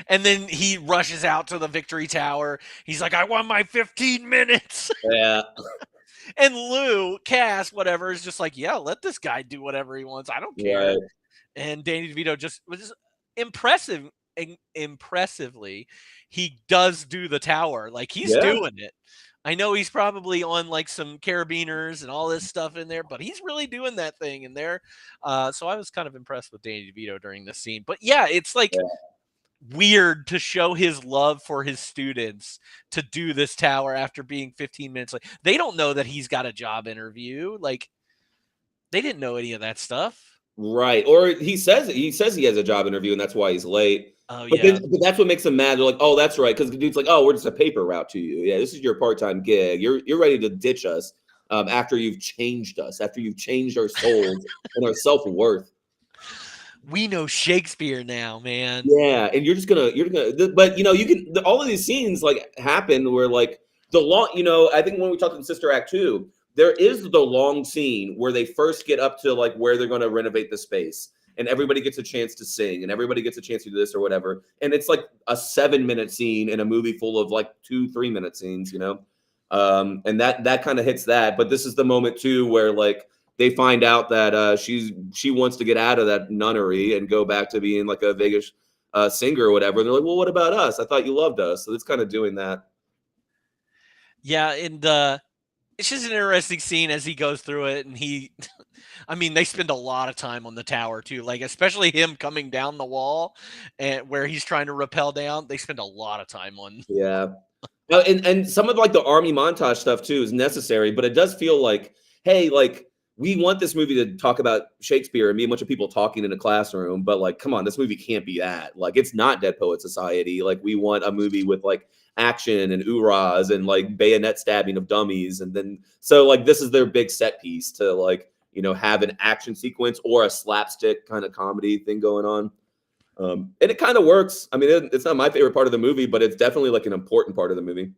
And then he rushes out to the victory tower. He's like, "I won my 15 minutes." Yeah. And Lou, Cass, whatever, is just like, "Yeah, let this guy do whatever he wants. I don't care." Right. And Danny DeVito was just impressive. Impressively, he does do the tower. Like he's Yeah. doing it. I know he's probably on like some carabiners and all this stuff in there, but he's really doing that thing in there. So I was kind of impressed with Danny DeVito during this scene. But yeah, it's like weird to show his love for his students to do this tower after being 15 minutes late. They don't know that he's got a job interview. Like they didn't know any of that stuff. Right. Or he says he has a job interview, and that's why he's late. Oh But, yeah. but that's what makes them mad. They're like, "Oh, that's right," because the dude's like, "Oh, we're just a paper route to you. Yeah, this is your part-time gig. You're ready to ditch us after you've changed us, after you've changed our souls and our self-worth." We know Shakespeare now, man. Yeah, and you're gonna. But you can. All of these scenes like happen where like the long. I think when we talked in Sister Act 2, there is the long scene where they first get up to like where they're going to renovate the space. And everybody gets a chance to sing, and everybody gets a chance to do this or whatever. And it's like a 7-minute scene in a movie full of like 2-3-minute scenes, and that kind of hits that. But this is the moment too where like they find out that she wants to get out of that nunnery and go back to being like a Vegas singer or whatever. And they're like, "Well, what about us? I thought you loved us." So it's kind of doing that. Yeah, and it's just an interesting scene as he goes through it, and I mean, they spend a lot of time on the tower too, like especially him coming down the wall and where he's trying to rappel down. They spend a lot of time on. Yeah. And some of like the army montage stuff too is necessary, but it does feel like, hey, like we want this movie to talk about Shakespeare and be a bunch of people talking in a classroom, but like, come on, this movie can't be that. Like, it's not Dead Poet Society. Like, we want a movie with like action and oorahs and like bayonet stabbing of dummies, and then so like this is their big set piece to like have an action sequence or a slapstick kind of comedy thing going on. And it kind of works. I mean, it's not my favorite part of the movie, but it's definitely like an important part of the movie.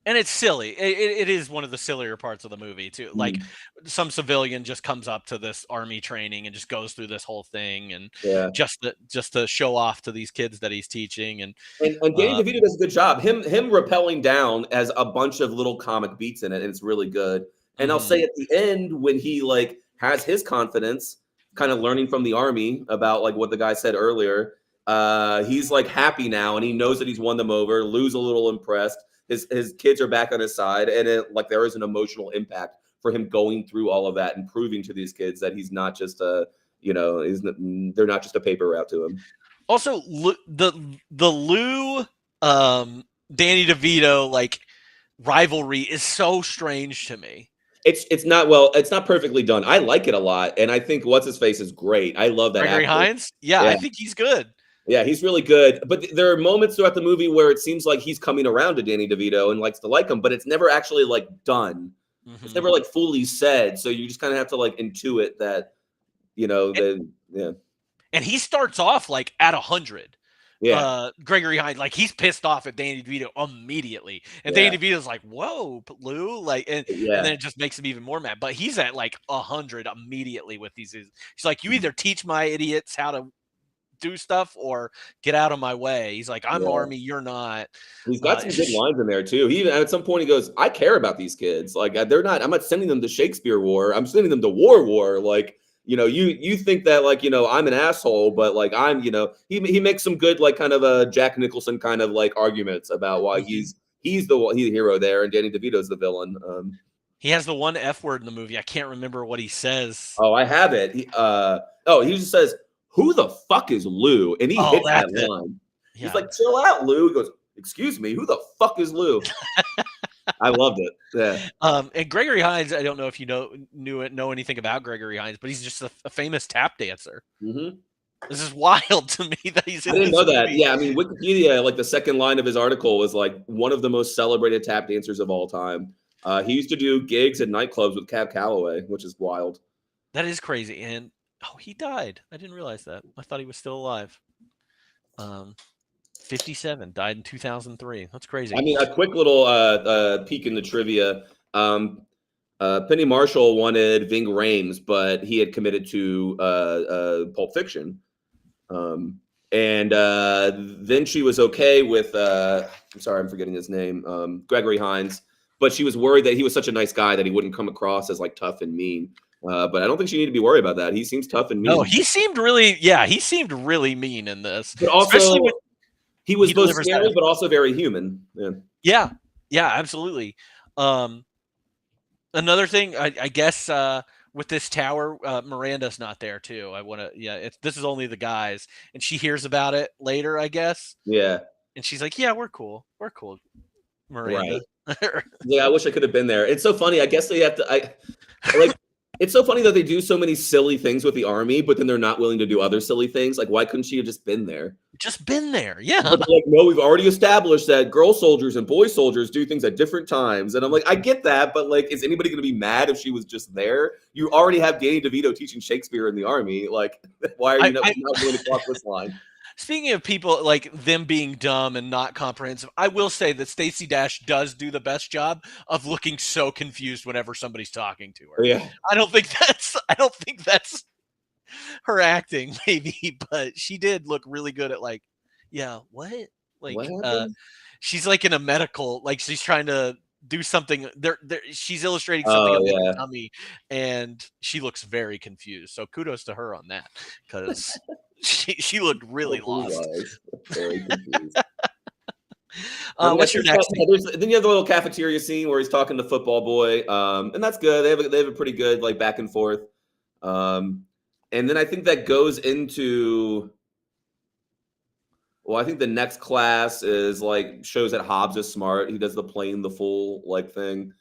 And it's silly. It is one of the sillier parts of the movie too. Like some civilian just comes up to this army training and just goes through this whole thing, and just to show off to these kids that he's teaching. And Danny DeVito does a good job. Him rappelling down as a bunch of little comic beats in it, and it's really good. And I'll say at the end when he like has his confidence, kind of learning from the army about like what the guy said earlier. He's like happy now, and he knows that he's won them over. Lou's a little impressed. His kids are back on his side, and like there is an emotional impact for him going through all of that and proving to these kids that he's not just they're not just a paper route to him. Also, the Lou Danny DeVito like rivalry is so strange to me. It's not perfectly done. I like it a lot, and I think what's his face is great. I love that. Gregory Hines, yeah, I think he's good. Yeah, he's really good. But there are moments throughout the movie where it seems like he's coming around to Danny DeVito and likes to like him, but it's never actually like done. It's never like fully said. So you just kind of have to like intuit that, And he starts off like at 100. Yeah. Gregory Hines, like he's pissed off at Danny DeVito immediately. And Danny DeVito's like, "Whoa, Lou," like, and then it just makes him even more mad. But he's at like 100 immediately with these. He's like, "You either teach my idiots how to do stuff or get out of my way. He's like, I'm Yeah. Army, you're not. He's got some good lines in there too. He even at some point he goes, "I care about these kids. Like they're not. I'm not sending them to Shakespeare War. I'm sending them to War. Like you think that like I'm an asshole, but like I'm he makes some good like kind of a Jack Nicholson kind of like arguments about why he's the hero there and Danny DeVito's the villain. He has the one F word in the movie. I can't remember what he says. Oh, I have it. He just says, "Who the fuck is Lou?" And he hits that line. Yeah. He's like, "Chill out, Lou." He goes, "Excuse me, who the fuck is Lou?" I loved it. Yeah. And Gregory Hines, I don't know if you know anything about Gregory Hines, but he's just a famous tap dancer. Mm-hmm. This is wild to me that he's in I didn't this know that. movie. Yeah, I mean, Wikipedia, like the second line of his article was like one of the most celebrated tap dancers of all time. He used to do gigs at nightclubs with Cab Calloway, which is wild. That is crazy. And he died. I didn't realize that. I thought he was still alive. 57, died in 2003. That's crazy. I mean, a quick little peek in the trivia. Penny Marshall wanted Ving Rhames, but he had committed to Pulp Fiction. And then she was okay with I'm sorry, I'm forgetting his name, Gregory Hines, but she was worried that he was such a nice guy that he wouldn't come across as like tough and mean. But I don't think she needed to be worried about that. He seems tough and mean. No, he seemed really mean in this. But also, he was both scary, that. but also very human. Yeah, absolutely. Another thing, I guess, with this tower, Miranda's not there too. This is only the guys, and she hears about it later, I guess. Yeah. And she's like, "Yeah, we're cool, Miranda." Right. Yeah, I wish I could have been there. It's so funny. I guess they have to. It's so funny that they do so many silly things with the army, but then they're not willing to do other silly things. Like, why couldn't she have just been there? Yeah. But like, no, we've already established that girl soldiers and boy soldiers do things at different times. And I'm like, I get that, but like, is anybody going to be mad if she was just there? You already have Danny DeVito teaching Shakespeare in the army. Like, why are you not willing to cross this line? Speaking of people like them being dumb and not comprehensive, I will say that Stacey Dash does do the best job of looking so confused whenever somebody's talking to her. Yeah. I don't think that's her acting, maybe, but she did look really good at like, yeah, what? Like what she's like in a medical, like she's trying to do something there she's illustrating something on the tummy, and she looks very confused. So kudos to her on that, because she looked really lost. Very confused. What's your next thing? Then you have the little cafeteria scene where he's talking to Football Boy, and that's good. They have a pretty good like back and forth. And then I think that goes into. Well, I think the next class is like shows that Hobbs is smart. He does the plain the fool like thing,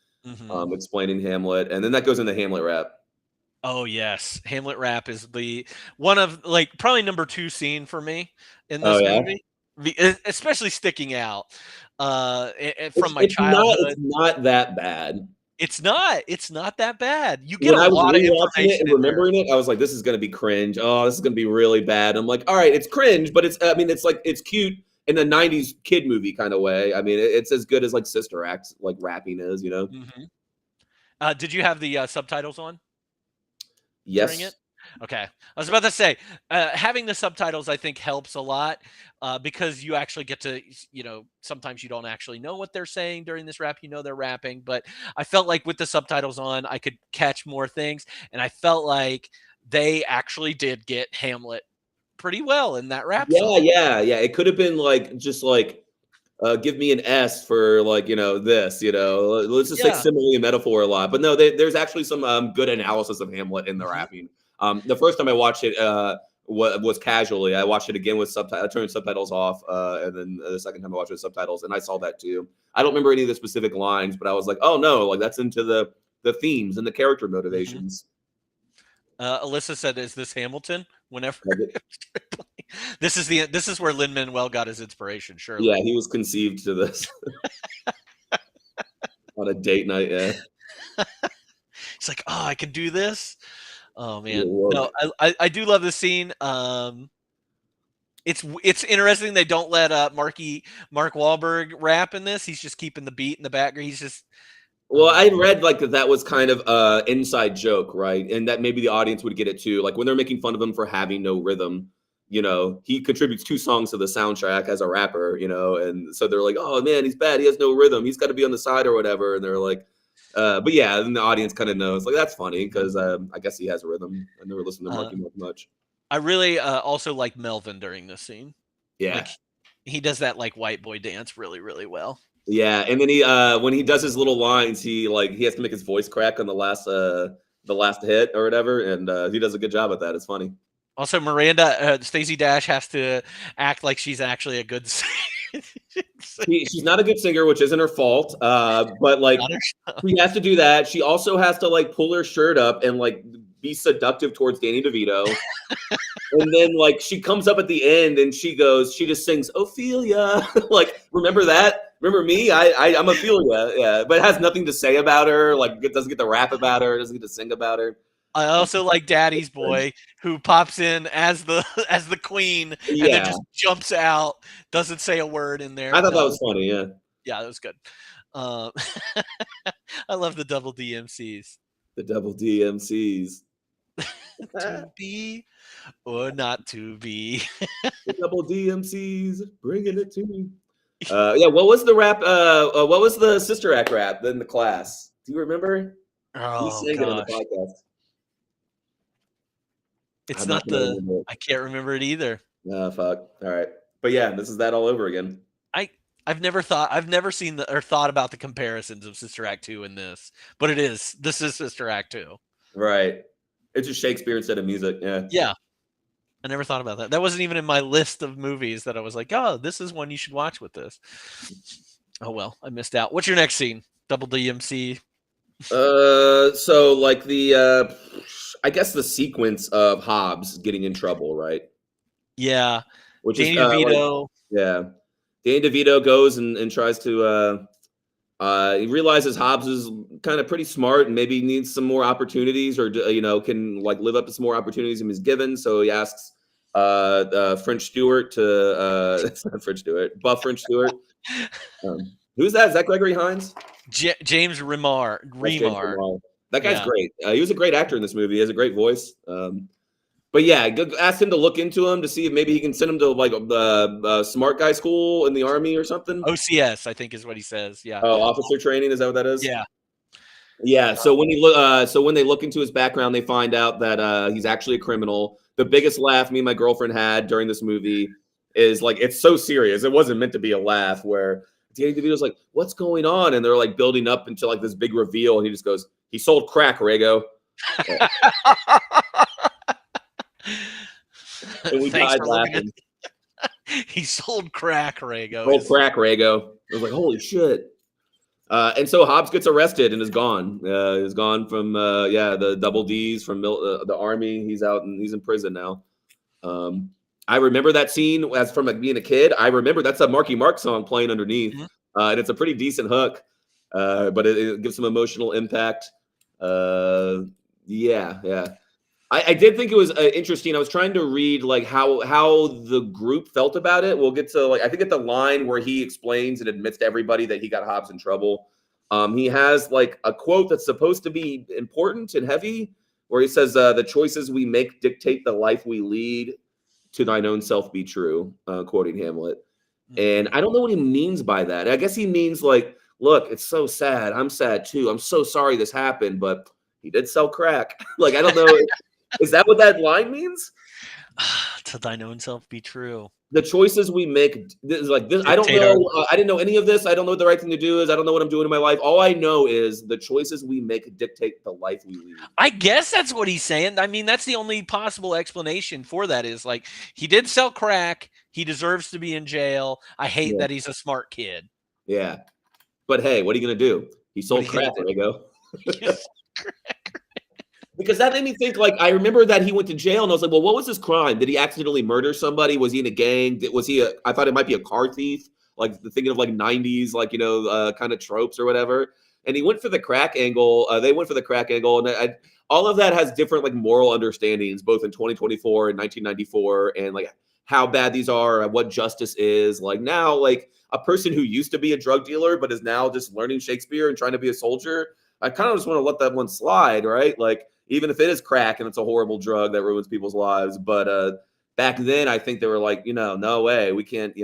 explaining Hamlet, and then that goes into Hamlet rap. Oh yes, Hamlet rap is the one of like probably number 2 scene for me in this movie, especially sticking out from my childhood. It's not that bad. It's not that bad. You get a lot of information. And remembering it, I was like, "This is going to be cringe. Oh, this is going to be really bad." I'm like, "All right, it's cringe, but it's like it's cute in a '90s kid movie kind of way. I mean, it's as good as like Sister Act, like rapping is, you know." Mm-hmm. Did you have the subtitles on? Yes. During it? Okay. I was about to say, having the subtitles, I think, helps a lot because you actually get to, sometimes you don't actually know what they're saying during this rap. You know they're rapping. But I felt like with the subtitles on, I could catch more things. And I felt like they actually did get Hamlet pretty well in that rap song. Yeah. It could have been like, just like, give me an S for like, this, let's just take simile and metaphor a lot. But no, there's actually some good analysis of Hamlet in the rapping. The first time I watched it was casually. I watched it again with subtitles. I turned subtitles off, and then the second time I watched it with subtitles, and I saw that too. I don't remember any of the specific lines, but I was like, oh no, like that's into the themes and the character motivations. Alyssa said, "Is this Hamilton?" Whenever this is where Lin-Manuel got his inspiration. Sure. Yeah, he was conceived to this on a date night. Yeah. He's like, "Oh, I can do this." Oh man, no, I do love this scene. It's interesting they don't let Mark Wahlberg rap in this. He's just keeping the beat in the background. He's just. Well, I read like that was kind of inside joke, right? And that maybe the audience would get it too. Like when they're making fun of him for having no rhythm, you know, he contributes 2 songs to the soundtrack as a rapper, you know, and so they're like, oh man, he's bad, he has no rhythm, he's got to be on the side or whatever, and they're like, but yeah, and the audience kind of knows, like, that's funny because I guess he has a rhythm. I never listened to Marky Mark much. I really also like Melvin during this scene. Yeah, like, he does that like white boy dance really, really well. Yeah, and then he when he does his little lines, he has to make his voice crack on the last hit or whatever, and he does a good job at that. It's funny. Also, Miranda Stacey Dash has to act like she's actually a good singer. She's not a good singer, which isn't her fault. But like she has to do that. She also has to like pull her shirt up and like be seductive towards Danny DeVito. And then like she comes up at the end and she just sings Ophelia. Like, remember that? Remember me? I'm Ophelia. Yeah, but it has nothing to say about her. Like, it doesn't get to rap about her. It doesn't get to sing about her. I also like Daddy's Boy, who pops in as the queen and then just jumps out, doesn't say a word in there. I thought that was funny. Yeah, that was good. I love the double DMCs. The double DMCs. To be or not to be. The double DMCs, bringing it to me. Yeah, what was the rap? What was the Sister Act rap in the class? Do you remember? Oh, he sang it on the podcast. It's not the. I can't remember it either. Oh, fuck. All right, but yeah, this is that all over again. I've never seen or thought about the comparisons of Sister Act 2 and this, but this is Sister Act 2. Right. It's just Shakespeare instead of music. Yeah. Yeah. I never thought about that. That wasn't even in my list of movies that I was like, oh, this is one you should watch with this. Oh well, I missed out. What's your next scene? Double DMC. So like I guess the sequence of Hobbs getting in trouble, right? Yeah. Which Danny DeVito. Yeah. Danny DeVito goes and tries to he realizes Hobbs is kind of pretty smart and maybe needs some more opportunities, or you know, can like live up to some more opportunities than he's given. So he asks French Stewart to it's not French Stewart, Buff French Stewart. Who's that? Is that Gregory Hines? James Remar. That guy's great. He was a great actor in this movie. He has a great voice. But yeah, ask him to look into him to see if maybe he can send him to like the smart guy school in the army or something. OCS, I think, is what he says. Yeah. Oh, officer training, is that what that is? Yeah. Yeah. So when they look into his background, they find out that he's actually a criminal. The biggest laugh me and my girlfriend had during this movie is like, it's so serious. It wasn't meant to be a laugh, where Danny DeVito's like, "What's going on?" And they're like building up into like this big reveal, and he just goes, "He sold crack, Rago." And we died laughing. He sold crack, Rago. Sold crack, Rago. I was like, holy shit. And so Hobbs gets arrested and is gone. Is gone from the double D's from the army. He's out and he's in prison now. I remember that scene as from like being a kid. I remember that's a Marky Mark song playing underneath, and it's a pretty decent hook, but it gives some emotional impact. Yeah. I did think it was interesting. I was trying to read like how the group felt about it. We'll get to like, I think at the line where he explains and admits to everybody that he got Hobbs in trouble. He has like a quote that's supposed to be important and heavy, where he says, "The choices we make dictate the life we lead. To thine own self be true," quoting Hamlet. And I don't know what he means by that. I guess he means like, look, it's so sad. I'm sad too. I'm so sorry this happened, but he did sell crack. Like, I don't know. Is that what that line means? To thine own self be true. The choices we make, like this. I don't know. I didn't know any of this. I don't know what the right thing to do is. I don't know what I'm doing in my life. All I know is the choices we make dictate the life we lead. I guess that's what he's saying. I mean, that's the only possible explanation for that is like, he did sell crack. He deserves to be in jail. I hate that he's a smart kid. Yeah. But hey, what are you going to do? He sold crack. There you go. Because that made me think, like, I remember that he went to jail, and I was like, well, what was his crime? Did he accidentally murder somebody? Was he in a gang? I thought it might be a car thief, like thinking of like 90s, like, you know, kind of tropes or whatever. And he went for the crack angle. They went for the crack angle. And all of that has different like moral understandings, both in 2024 and 1994, and like how bad these are and what justice is. Like now, like a person who used to be a drug dealer, but is now just learning Shakespeare and trying to be a soldier, I kind of just want to let that one slide, right? Like, even if it is crack and it's a horrible drug that ruins people's lives, but back then, I think they were like, no way, we can't,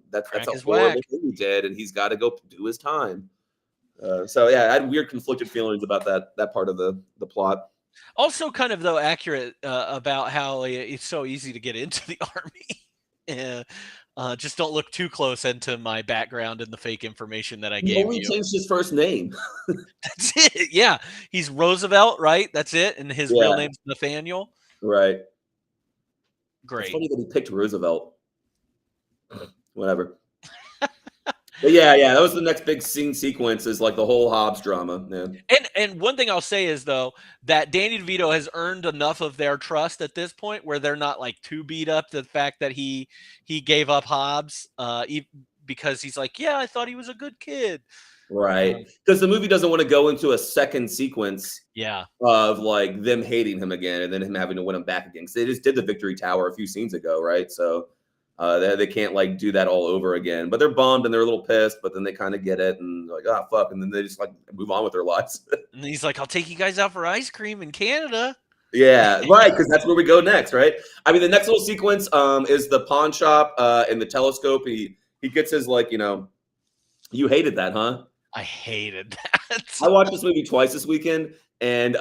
that's Crack a his horrible whack. thing he did, and he's got to go do his time. So yeah, I had weird conflicted feelings about that part of the plot. Also, kind of though accurate about how it's so easy to get into the army. Just don't look too close into my background and the fake information that I He gave only you. changed his first name. That's it. Yeah, he's Roosevelt, right? That's it, and his real name's Nathaniel. Right. Great. It's funny that he picked Roosevelt. Whatever. But yeah, that was the next big scene sequence, is like the whole Hobbs drama. Yeah. And one thing I'll say is though that Danny DeVito has earned enough of their trust at this point where they're not like too beat up to the fact that he gave up Hobbs because he's like, yeah, I thought he was a good kid. Right. Because the movie doesn't want to go into a second sequence of like them hating him again and then him having to win him back again. Because they just did the Victory Tower a few scenes ago, right? So they can't like do that all over again. But they're bummed and they're a little pissed, but then they kind of get it and like, oh fuck, and then they just like move on with their lives. And he's like, I'll take you guys out for ice cream in Canada. Yeah, right, because that's where we go next, right? I mean, the next little sequence is the pawn shop and the telescope. He gets his like, you hated that, huh? I hated that. I watched this movie twice this weekend, and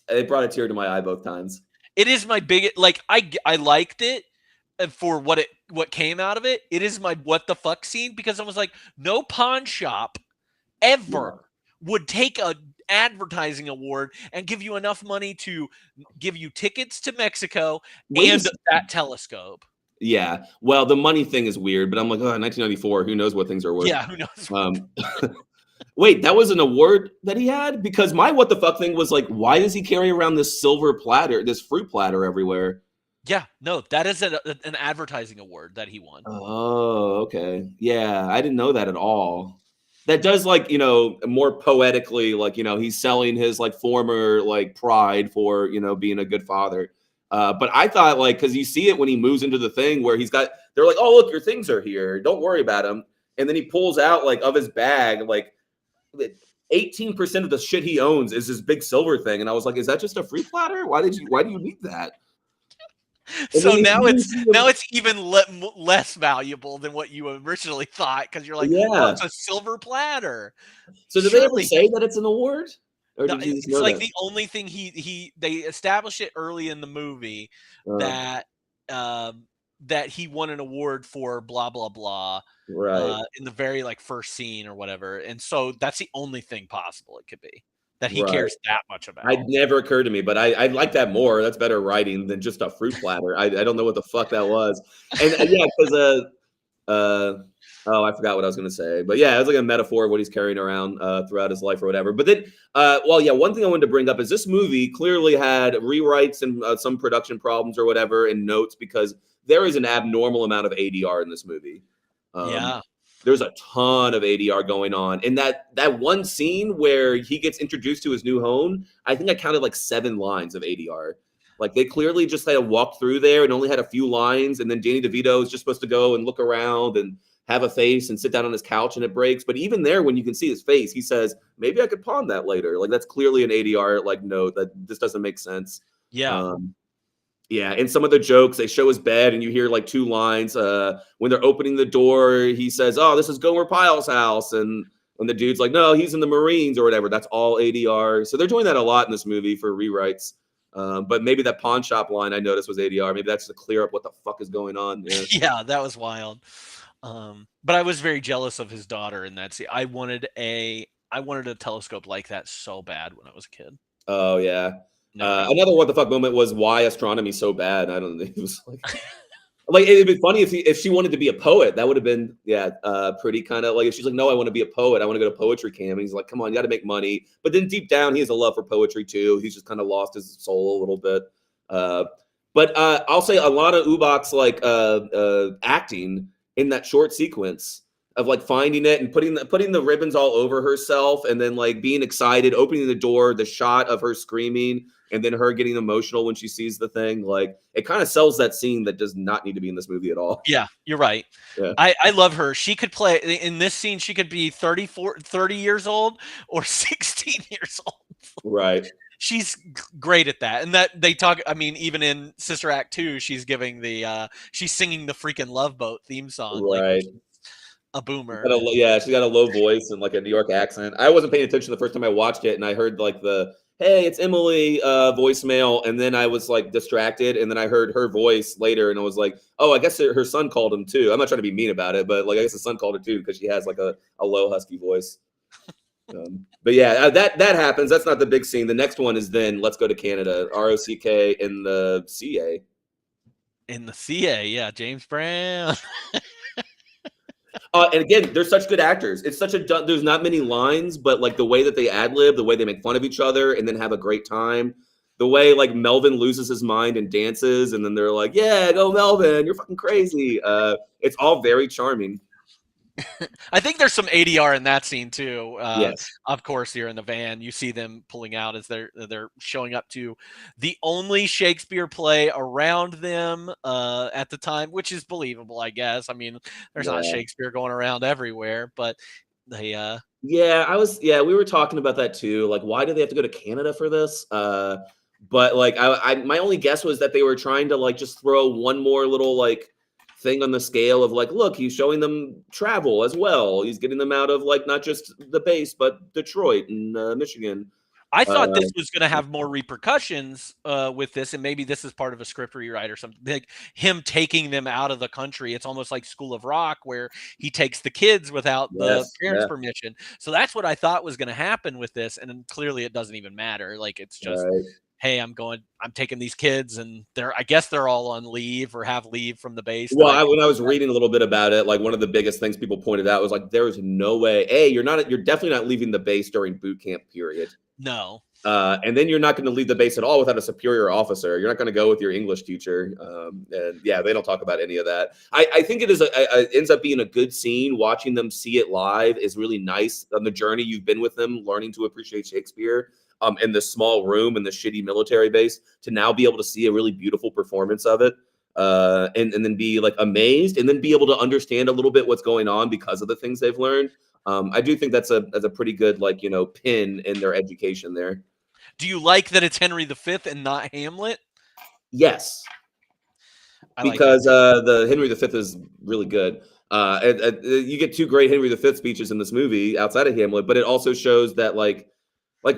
it brought a tear to my eye both times. It is my biggest, like, I liked it for what came out of it. It is my what the fuck scene, because I was like, no pawn shop ever would take a advertising award and give you enough money to give you tickets to Mexico and that telescope. Yeah, well, the money thing is weird, but I'm like, 1994, who knows what things are worth? Yeah, who knows? Wait, that was an award that he had? Because my what the fuck thing was like, why does he carry around this silver platter, this fruit platter everywhere? Yeah, no, that is an advertising award that he won. Oh, okay. Yeah, I didn't know that at all. That does like, more poetically, like, he's selling his like former like pride for, being a good father. But I thought like, because you see it when he moves into the thing where they're like, oh, look, your things are here. Don't worry about them. And then he pulls out like of his bag, like 18% of the shit he owns is this big silver thing. And I was like, is that just a fruit platter? Why do you need that? So now it's even less valuable than what you originally thought, because you're like, oh, it's a silver platter. So did they ever say that it's an award? Or no, it's like the only thing they establish it early in the movie that he won an award for blah blah blah, right, in the very like first scene or whatever, and so that's the only thing possible it could be that he cares that much about. It never occurred to me, but I like that more. That's better writing than just a fruit platter. I don't know what the fuck that was, and yeah, because I forgot what I was going to say, but yeah, it was like a metaphor of what he's carrying around throughout his life or whatever. But then, one thing I wanted to bring up is this movie clearly had rewrites and some production problems or whatever and notes, because there is an abnormal amount of ADR in this movie. There's a ton of ADR going on. And that one scene where he gets introduced to his new home, I think I counted like 7 lines of ADR. Like they clearly just had to walk through there and only had a few lines. And then Danny DeVito is just supposed to go and look around and have a face and sit down on his couch and it breaks. But even there, when you can see his face, he says, maybe I could pawn that later. Like that's clearly an ADR like note that this doesn't make sense. Yeah. Yeah, and some of the jokes, they show his bed and you hear like 2 lines. When they're opening the door, he says, oh, this is Gomer Pyle's house. And the dude's like, no, he's in the Marines or whatever. That's all ADR. So they're doing that a lot in this movie for rewrites. But maybe that pawn shop line I noticed was ADR. Maybe that's to clear up what the fuck is going on. Yeah, that was wild. But I was very jealous of his daughter in that scene. I wanted a telescope like that so bad when I was a kid. Oh, yeah. Another what the fuck moment was why astronomy so bad. I don't know. It was like it'd be funny if she wanted to be a poet. That would have been pretty kind of like if she's like, no, I want to be a poet. I want to go to poetry camp. And he's like, come on, you got to make money. But then deep down, he has a love for poetry too. He's just kind of lost his soul a little bit. But I'll say Alana Ubach's like acting in that short sequence of like finding it and putting the ribbons all over herself and then like being excited, opening the door, the shot of her screaming and then her getting emotional when she sees the thing. Like it kind of sells that scene that does not need to be in this movie at all. Yeah, you're right. Yeah. I love her. She could play in this scene. She could be 30 years old or 16 years old. Right. she's great at that. And that they talk, I mean, even in Sister Act 2, she's giving she's singing the freaking Love Boat theme song. Right. Like, a boomer. She's got a low voice and like a New York accent. I wasn't paying attention the first time I watched it, and I heard like "Hey, it's Emily" voicemail, and then I was like distracted, and then I heard her voice later, and I was like, "Oh, I guess her son called him too." I'm not trying to be mean about it, but like I guess the son called her too because she has like a low husky voice. But yeah, that happens. That's not the big scene. The next one is then let's go to Canada. ROCK in the CA. In the CA, yeah, James Brown. And again, they're such good actors. It's such there's not many lines, but like the way that they ad lib, the way they make fun of each other and then have a great time. The way like Melvin loses his mind and dances, and then they're like, "Yeah, go Melvin, you're fucking crazy." It's all very charming. I think there's some ADR in that scene too. Yes. Of course, here in the van, you see them pulling out as they're showing up to the only Shakespeare play around them at the time, which is believable, I guess. I mean, there's not Shakespeare going around everywhere, but they. We were talking about that too. Like, why do they have to go to Canada for this? But like, my only guess was that they were trying to like just throw one more little like thing on the scale of like, look, he's showing them travel as well. He's getting them out of like not just the base, but Detroit and Michigan. I thought this was going to have more repercussions with this, and maybe this is part of a script rewrite or something. Like him taking them out of the country. It's almost like School of Rock, where he takes the kids without the parents' permission. So that's what I thought was going to happen with this, and clearly it doesn't even matter. Like it's just. Right. Hey, I'm taking these kids, and I guess they're all on leave or have leave from the base. Well, when I was reading a little bit about it, like one of the biggest things people pointed out was like, there's no way. You're definitely not leaving the base during boot camp period. No. And then you're not going to leave the base at all without a superior officer. You're not going to go with your English teacher. And yeah, they don't talk about any of that. I think it ends up being a good scene. Watching them see it live is really nice on the journey you've been with them, learning to appreciate Shakespeare. In the small room in the shitty military base, to now be able to see a really beautiful performance of it, and then be like amazed, and then be able to understand a little bit what's going on because of the things they've learned. I do think that's a pretty good pin in their education there. Do you like that it's Henry V and not Hamlet? Yes, because the Henry V is really good. You get two great Henry V speeches in this movie outside of Hamlet, but it also shows that like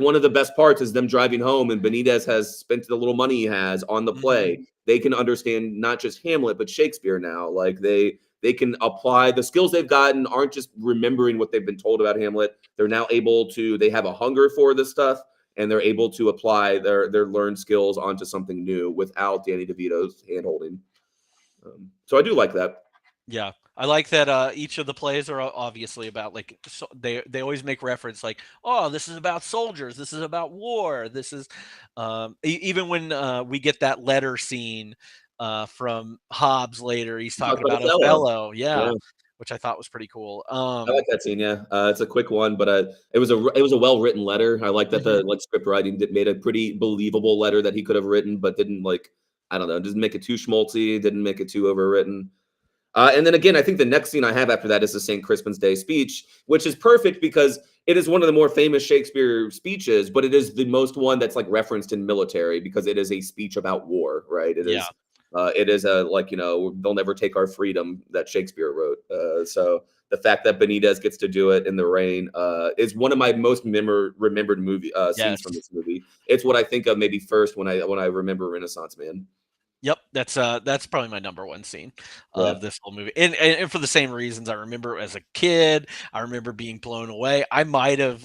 one of the best parts is them driving home, and Benitez has spent the little money he has on the play. Mm-hmm. They can understand not just Hamlet, but Shakespeare now. Like they can apply the skills they've gotten, aren't just remembering what they've been told about Hamlet. They're now able to, they have a hunger for this stuff, and they're able to apply their learned skills onto something new without Danny DeVito's handholding. So I do like that. Yeah. I like that each of the plays are obviously about like they always make reference like, oh, this is about soldiers, this is about war, this is even when we get that letter scene from Hobbes later, he's talking about Othello, yeah, which I thought was pretty cool. I like that scene, yeah. It's a quick one, but it was a well written letter. I like that the script writing made a pretty believable letter that he could have written, but didn't didn't make it too schmaltzy, didn't make it too overwritten. And then again, I think the next scene I have after that is the St. Crispin's Day speech, which is perfect because it is one of the more famous Shakespeare speeches, but it is the most one that's like referenced in military because it is a speech about war, right? It is they'll never take our freedom that Shakespeare wrote. So the fact that Benitez gets to do it in the rain is one of my most remembered scenes from this movie. It's what I think of maybe first when I remember Renaissance Man. Yep, that's probably my number one scene of this whole movie, and for the same reasons. I remember as a kid, I remember being blown away. I might have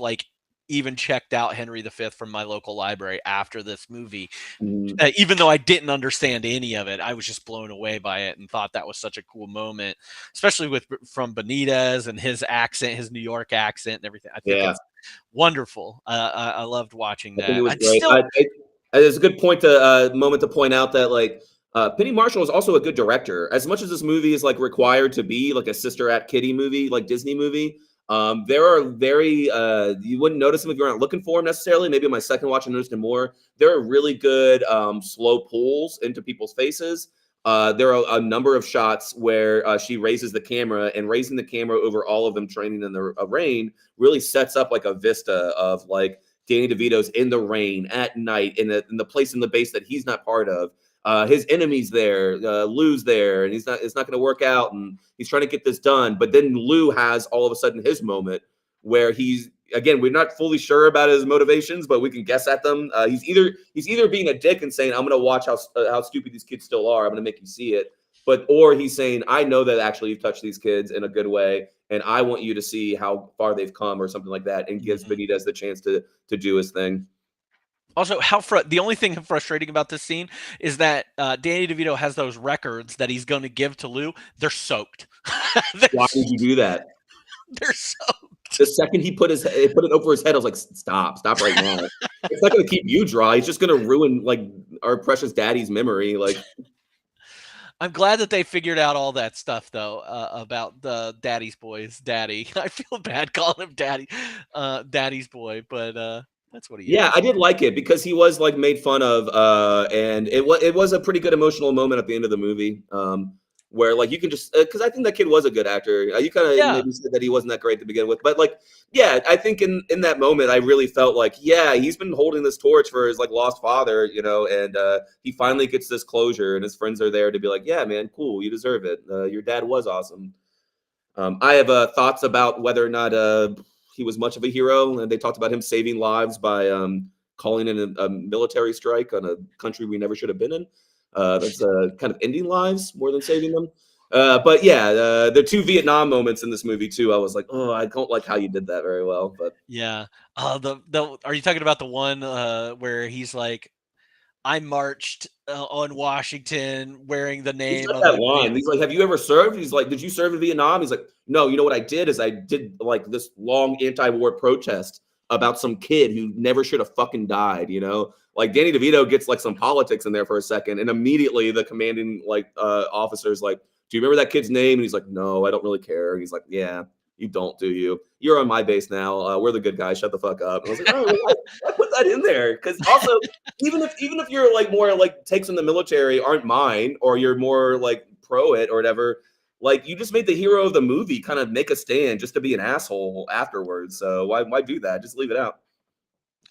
even checked out Henry V from my local library after this movie, even though I didn't understand any of it. I was just blown away by it and thought that was such a cool moment, especially from Benitez and his accent, his New York accent, and everything. I think it's wonderful. I loved watching that. I think it was great. It's a good moment to point out that Penny Marshall is also a good director. As much as this movie is required to be like a Sister Act Kitty movie, like Disney movie, there are very you wouldn't notice them if you weren't looking for them necessarily. Maybe on my second watch I noticed them more. There are really good slow pulls into people's faces. There are a number of shots where she raises the camera, and raising the camera over all of them training in the rain really sets up a vista of Danny DeVito's in the rain at night in the place in the base that he's not part of. His enemy's there, Lou's there, and it's not going to work out, and he's trying to get this done. But then Lou has all of a sudden his moment where we're not fully sure about his motivations, but we can guess at them. He's either being a dick and saying, I'm going to watch how stupid these kids still are. I'm going to make you see it. Or he's saying, I know that actually you've touched these kids in a good way, and I want you to see how far they've come or something like that, and gives Benitez the chance to do his thing. Also, the only thing frustrating about this scene is that Danny DeVito has those records that he's going to give to Lou. They're soaked. Why did you do that? They're soaked. The second he put it over his head, I was like, stop right now. It's not going to keep you dry. It's just going to ruin like our precious daddy's memory. Like, I'm glad that they figured out all that stuff though about the daddy's boy's daddy. I feel bad calling him daddy's boy, but that's what he is. Yeah, I did like it because he was like made fun of, and it was a pretty good emotional moment at the end of the movie, where like you can just because I think that kid was a good actor. You kind of maybe said that he wasn't that great to begin with, but like I think in that moment I really felt like he's been holding this torch for his like lost father, and he finally gets this closure, and his friends are there to be like, yeah, man, cool, you deserve it. Your dad was awesome. I have thoughts about whether or not he was much of a hero, and they talked about him saving lives by calling in a military strike on a country we never should have been in. That's kind of ending lives more than saving them. But the two Vietnam moments in this movie too, I was like, oh, I don't like how you did that very well. But yeah, are you talking about the one where he's like, I marched on Washington wearing the name of that line. He's like, have you ever served? He's like, did you serve in Vietnam? He's like, no, you know what I did is I did like this long anti-war protest about some kid who never should have fucking died, Like Danny DeVito gets like some politics in there for a second, and immediately the commanding officer's like, do you remember that kid's name? And he's like, no, I don't really care. And he's like, yeah, you don't, do you? You're on my base now. We're the good guys. Shut the fuck up. And I was like, oh, I put that in there because also, even if you're like more like takes in the military aren't mine, or you're more like pro it or whatever, like you just made the hero of the movie kind of make a stand just to be an asshole afterwards. So why do that? Just leave it out.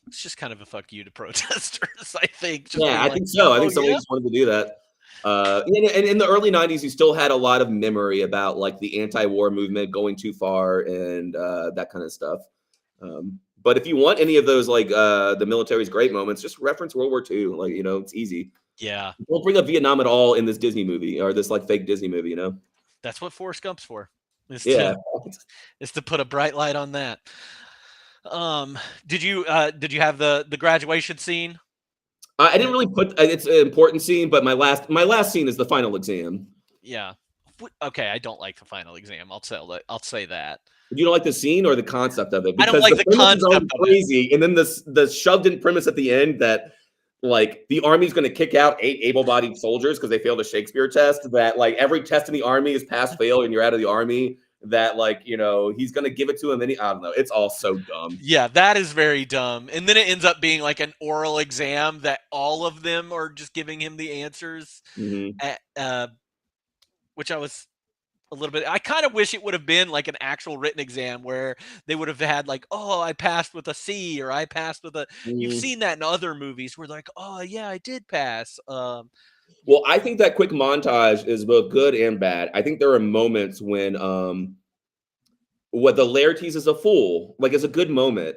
It's just kind of a fuck you to protesters, I think. I think so. I think somebody just wanted to do that. And in the early 90s, you still had a lot of memory about like the anti-war movement going too far and that kind of stuff. But if you want any of those like the military's great moments, just reference World War II. Like, it's easy. Yeah. Don't bring up Vietnam at all in this Disney movie or this like fake Disney movie, That's what Forrest Gump's for. Is to put a bright light on that. Did you have the graduation scene? I didn't really put it's an important scene, but my last scene is the final exam. Yeah. Okay, I don't like the final exam. I'll say that. You don't like the scene or the concept of it? Because I don't like the concept of crazy, and then the shoved in premise at the end that like the army's going to kick out 8 able-bodied soldiers because they failed a Shakespeare test. That like every test in the army is pass fail, and you're out of the army. That like he's gonna give it to him, and I don't know. It's all so dumb. Yeah, that is very dumb. And then it ends up being like an oral exam that all of them are just giving him the answers. Mm-hmm. Which I was a little bit. I kind of wish it would have been like an actual written exam where they would have had like, oh, I passed with a C or I passed with a. Mm-hmm. You've seen that in other movies where they're like, oh yeah, I did pass. Well, I think that quick montage is both good and bad. I think there are moments when what the Laertes is a fool, like it's a good moment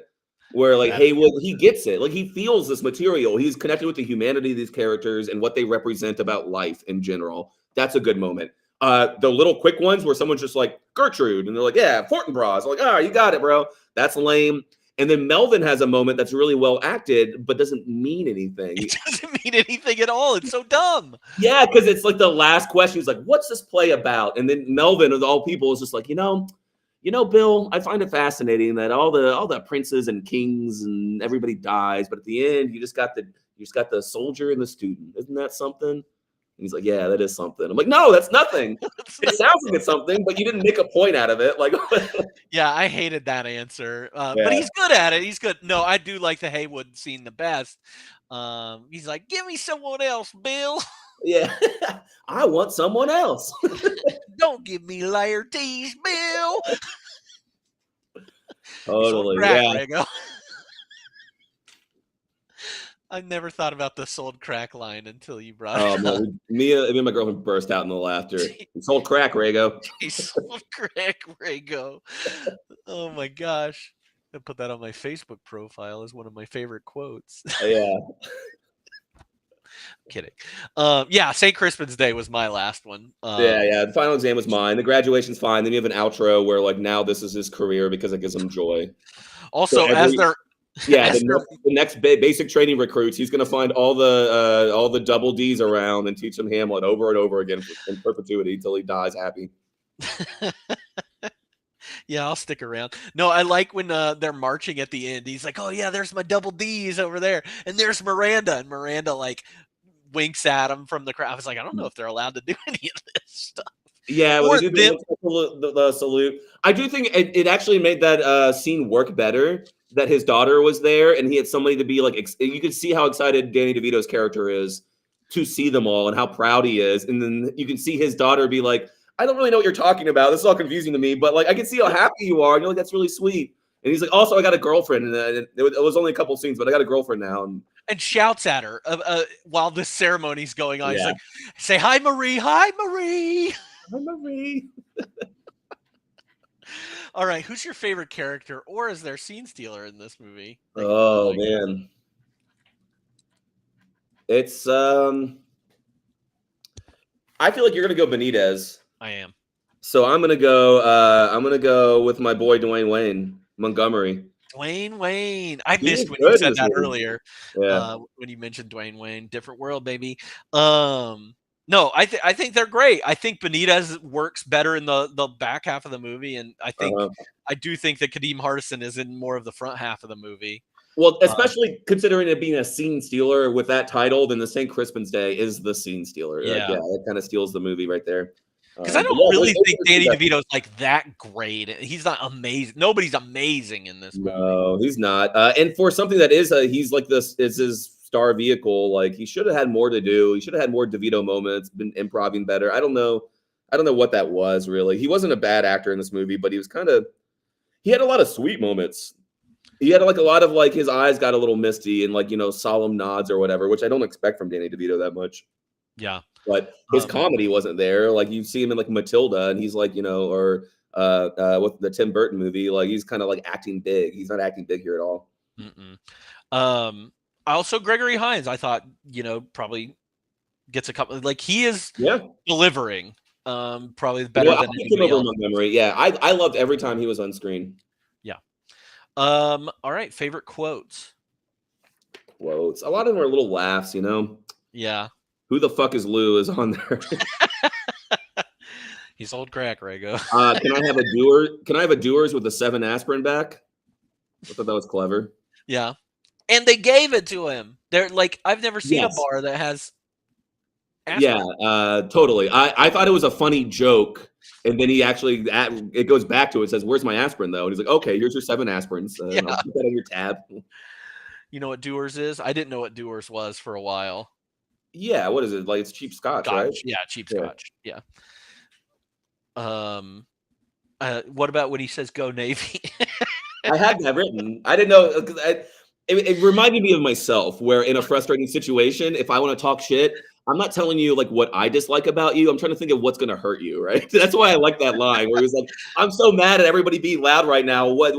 where like Haywood, he gets it. Like he feels this material. He's connected with the humanity of these characters and what they represent about life in general. That's a good moment. The little quick ones where someone's just like Gertrude and they're like, yeah, Fortinbras. Like, oh, you got it, bro. That's lame. And then Melvin has a moment that's really well acted, but doesn't mean anything. It doesn't mean anything at all. It's so dumb. Yeah, because it's like the last question. He's like, what's this play about? And then Melvin, of all people, is just like, Bill, I find it fascinating that all the princes and kings and everybody dies, but at the end, you just got the soldier and the student. Isn't that something? And he's like, yeah, that is something. I'm like, no, that's nothing. It sounds like it's something, but you didn't make a point out of it. Like, yeah, I hated that answer. But he's good at it. He's good. No, I do like the Haywood scene the best. He's like, give me someone else, Bill. Yeah, I want someone else. Don't give me Laertes, Bill. Totally. Yeah. I never thought about the sold crack line until you brought Oh it up. man, me and my girlfriend burst out in the laughter. We sold crack, Rago. He sold crack, Rago. Oh my gosh. I put that on my Facebook profile as one of my favorite quotes. Yeah. Kidding. Yeah, St. Crispin's Day was my last one. Yeah. The final exam was mine. The graduation's fine. Then you have an outro where like now this is his career because it gives him joy. Also, So as they're the next basic training recruits, he's gonna find all the double D's around and teach them Hamlet over and over again in perpetuity until he dies happy. Yeah, I'll stick around. No, I like when they're marching at the end. He's like, "Oh yeah, there's my double D's over there, and there's Miranda." And Miranda like winks at him from the crowd. I was like, I don't know if they're allowed to do any of this stuff. Yeah, Or when they do the salute. I do think it actually made that scene work better. That his daughter was there, and he had somebody to be like. You could see how excited Danny DeVito's character is to see them all, and how proud he is. And then you can see his daughter be like, "I don't really know what you're talking about. This is all confusing to me, but like I can see how happy you are." And you're like, "That's really sweet." And he's like, "Also, I got a girlfriend, and it was only a couple scenes, but I got a girlfriend now." And shouts at her while this ceremony's going on. Yeah. He's like, "Say hi, Marie. Hi, Marie." Hi, Marie. All right, who's your favorite character, or is there scene stealer in this movie? Oh man, it's I feel like you're gonna go Benitez, I am. so I'm gonna go with my boy Dwayne Wayne Montgomery. Dwayne Wayne. I He missed was when good you in said this that movie. earlier. Yeah, When you mentioned Dwayne Wayne, different world, baby. No, I think they're great. I think Benitez works better in the back half of the movie, and I do think that Kadeem Hardison is in more of the front half of the movie. well, especially considering it being a scene stealer with that title, then the St. Crispin's Day is the scene stealer. Yeah. It kind of steals the movie right there. Because I don't really think Danny DeVito's like that great. He's not amazing. Nobody's amazing in this movie. No, he's not. And for something that is, he's like this is his star vehicle. Like he should have had more to do. He should have had more DeVito moments. Been improvising better. I don't know what that was really. He wasn't a bad actor in this movie, but he was he had a lot of sweet moments. He had like a lot of like his eyes got a little misty and like solemn nods or whatever, which I don't expect from Danny DeVito that much. Yeah. But his comedy wasn't there. Like you see him in like Matilda, and he's like, or with the Tim Burton movie, like he's kind of like acting big. He's not acting big here at all. Also, Gregory Hines, I thought, probably gets a couple. Like he is delivering. Probably better than anybody else. Montgomery. Yeah, I loved every time he was on screen. Yeah. All right, favorite quotes. Quotes. A lot of them are little laughs. Yeah. Who the fuck is Lou is on there. He's old crack, Rago. Can I have a doer? Can I have a doers with a 7 aspirin back? I thought that was clever. Yeah. And they gave it to him. They're like, I've never seen a bar that has aspirin. Yeah, totally. I thought it was a funny joke. And then he actually, it goes back to it, says, "Where's my aspirin though?" And he's like, "Okay, here's your 7 aspirins. I'll put that on your tab." You know what Dewar's is? I didn't know what Dewar's was for a while. Yeah, what is it? Like it's cheap scotch, right? Yeah, cheap scotch. Yeah. What about when he says "Go Navy"? I had that written. I didn't know because it reminded me of myself, where in a frustrating situation, if I want to talk shit, I'm not telling you like what I dislike about you. I'm trying to think of what's going to hurt you, right? That's why I like that line where he was like, "I'm so mad at everybody being loud right now. What?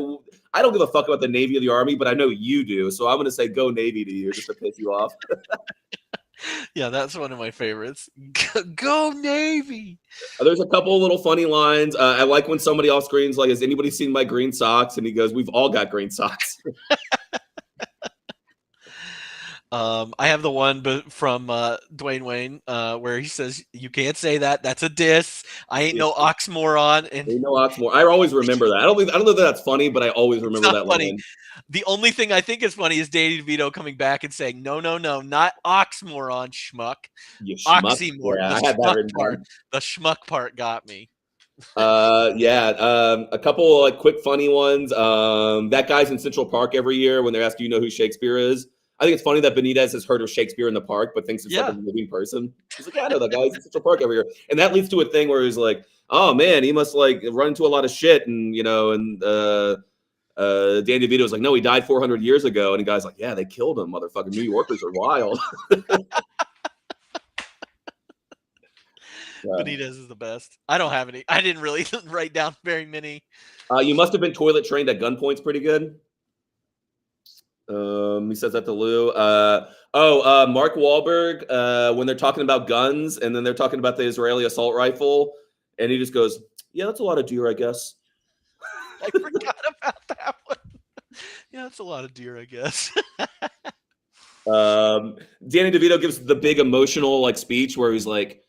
I don't give a fuck about the Navy or the Army, but I know you do. So I'm going to say go Navy to you just to piss you off." Yeah, that's one of my favorites. Go Navy. There's a couple of little funny lines. I like when somebody off screen's like, "Has anybody seen my green socks?" And he goes, "We've all got green socks." I have the one from Dwayne Wayne where he says, "You can't say that. That's a diss. I ain't no oxymoron." And ain't no oxymoron. I always remember that. I don't know that that's funny, but I always remember that funny. line. The only thing I think is funny is Danny DeVito coming back and saying, "No, not oxymoron, schmuck. Oxymoron." Yeah, I had that written down. The schmuck part got me. A couple like quick funny ones. That guy's in Central Park every year when they're asked, "Do you know who Shakespeare is?" I think it's funny that Benitez has heard of Shakespeare in the Park, but thinks it's like a living person. He's like, "Yeah, I know that guy. He's in Central Park every year," and that leads to a thing where he's like, "Oh man, he must like run into a lot of shit," and Danny DeVito was like, no, he died 400 years ago. And the guy's like, yeah, they killed him, motherfucker. New Yorkers are wild. Benitez is the best. I don't have any. I didn't really write down very many. You must have been toilet trained at gunpoint's pretty good. He says that to Lou. Mark Wahlberg, when they're talking about guns and then they're talking about the Israeli assault rifle, and he just goes, yeah, that's a lot of deer, I guess. I forgot about that one. Yeah, that's a lot of deer, I guess. Danny DeVito gives the big emotional like speech where he's like,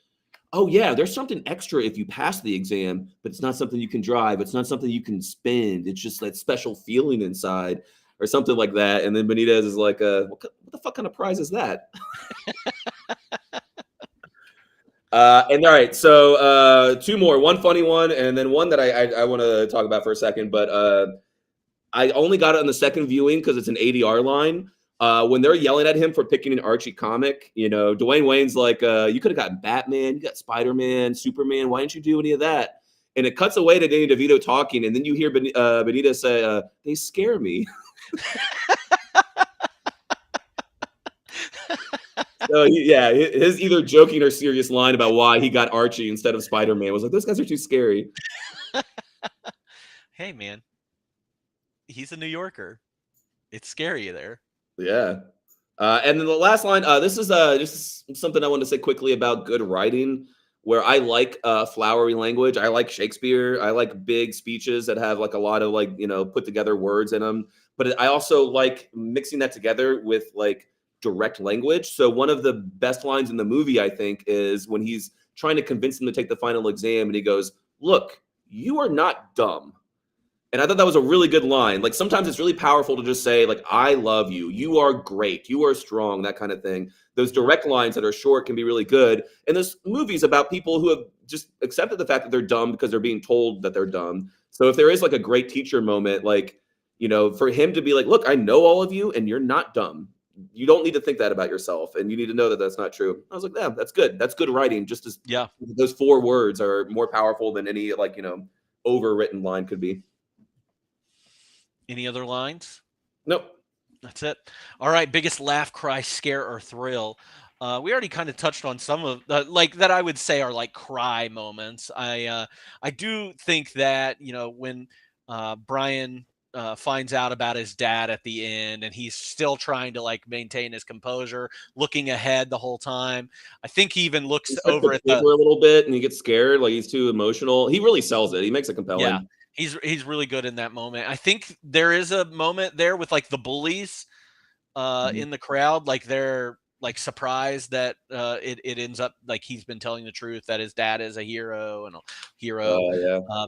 oh yeah, there's something extra if you pass the exam, but it's not something you can drive. It's not something you can spend. It's just that special feeling inside or something like that. And then Benitez is like, what the fuck kind of prize is that? And all right, so two more, one funny one, and then one that I want to talk about for a second, but I only got it on the second viewing because it's an ADR line. When they're yelling at him for picking an Archie comic, you know, Dwayne Wayne's like, you could have gotten Batman, you got Spider-Man, Superman, why didn't you do any of that? And it cuts away to Danny DeVito talking, and then you hear Benitez say, they scare me. So his either joking or serious line about why he got Archie instead of Spider-Man was like, those guys are too scary. Hey, man. He's a New Yorker. It's scary there. Yeah. And then the last line, this is just something I want to say quickly about good writing, where I like flowery language. I like Shakespeare. I like big speeches that have like a lot of like, you know, put together words in them. But I also like mixing that together with like direct language. So one of the best lines in the movie, I think, is when he's trying to convince him to take the final exam and he goes, look, you are not dumb. And I thought that was a really good line. Like sometimes it's really powerful to just say like, I love you. You are great. You are strong, that kind of thing. Those direct lines that are short can be really good. And there's movies about people who have just accepted the fact that they're dumb because they're being told that they're dumb. So if there is like a great teacher moment, like, you know, for him to be like, look, I know all of you and you're not dumb. You don't need to think that about yourself. And you need to know that that's not true. I was like, yeah, that's good. That's good writing. Just as those 4 words are more powerful than any like, you know, overwritten line could be. Any other lines? Nope. That's it. All right. Biggest laugh, cry, scare, or thrill. We already kind of touched on some of like that I would say are like cry moments. I do think that, you know, when Brian finds out about his dad at the end and he's still trying to like maintain his composure, looking ahead the whole time. I think he even looks over at the a little bit and he gets scared. Like he's too emotional. He really sells it. He makes it compelling. Yeah. He's really good in that moment. I think there is a moment there with like the bullies in the crowd, like they're like surprised that it ends up like he's been telling the truth that his dad is a hero and a hero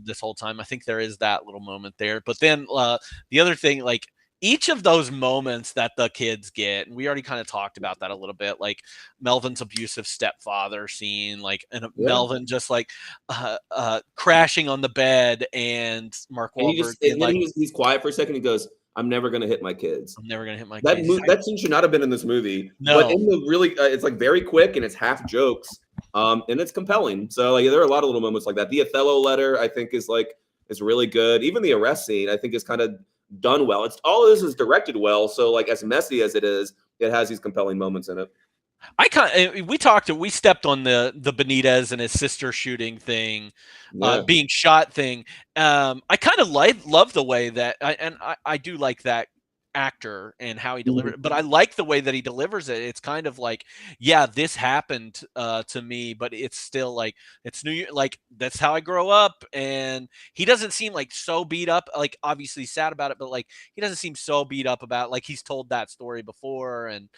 this whole time. I think there is that little moment there. But then the other thing, like each of those moments that the kids get, and we already kind of talked about that a little bit, like Melvin's abusive stepfather scene, like Melvin just like crashing on the bed, and Mark Wahlberg. He's quiet for a second. He goes, "I'm never gonna hit my kids. I'm never gonna hit my kids." That scene should not have been in this movie. No, but in the really, it's like very quick and it's half jokes, and it's compelling. So like there are a lot of little moments like that. The Othello letter, I think, is really good. Even the arrest scene, I think, is kind of done well. It's all of this is directed well. So like as messy as it is, it has these compelling moments in it. We stepped on the Benitez and his sister shooting thing, being shot thing. I kind of love the way that I do like that actor and how he delivered it, but I like the way that he delivers it. It's kind of like, yeah, this happened to me, but it's still like it's New York, like that's how I grow up. And he doesn't seem like so beat up, like obviously sad about it, but like he doesn't seem so beat up about like he's told that story before, and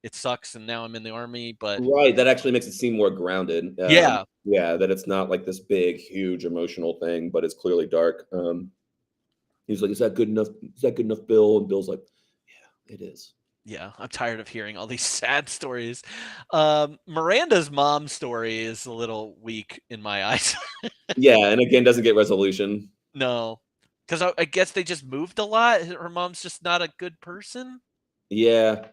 it sucks and now I'm in the army, but right, that actually makes it seem more grounded. Yeah, that it's not like this big huge emotional thing, but it's clearly dark. He's like, is that good enough? Is that good enough, Bill? And Bill's like, yeah, it is. Yeah, I'm tired of hearing all these sad stories. Miranda's mom story is a little weak in my eyes. Yeah, and again, doesn't get resolution. No, because I guess they just moved a lot. Her mom's just not a good person. Yeah,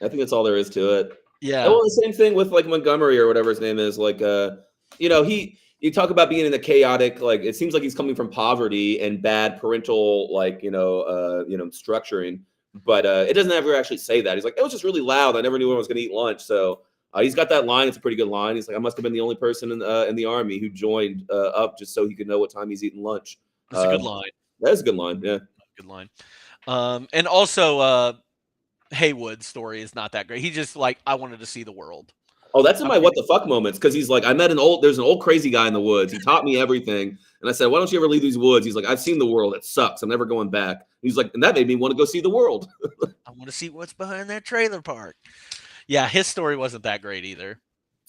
I think that's all there is to it. Yeah. Well, the same thing with like Montgomery or whatever his name is. Like, you know, he you talk about being in a chaotic, like it seems like he's coming from poverty and bad parental, like structuring. But it doesn't ever actually say that. He's like, it was just really loud. I never knew when I was going to eat lunch. So he's got that line. It's a pretty good line. He's like, I must have been the only person in the army who joined up just so he could know what time he's eating lunch. That's a good line. That's a good line. Yeah, good line. And also, Haywood's story is not that great. He just like, I wanted to see the world. Oh, that's in my what the fuck moments, because he's like, there's an old crazy guy in the woods. He taught me everything. And I said, why don't you ever leave these woods? He's like, I've seen the world. It sucks. I'm never going back. He's like, and that made me want to go see the world. I want to see what's behind that trailer park. Yeah, his story wasn't that great either.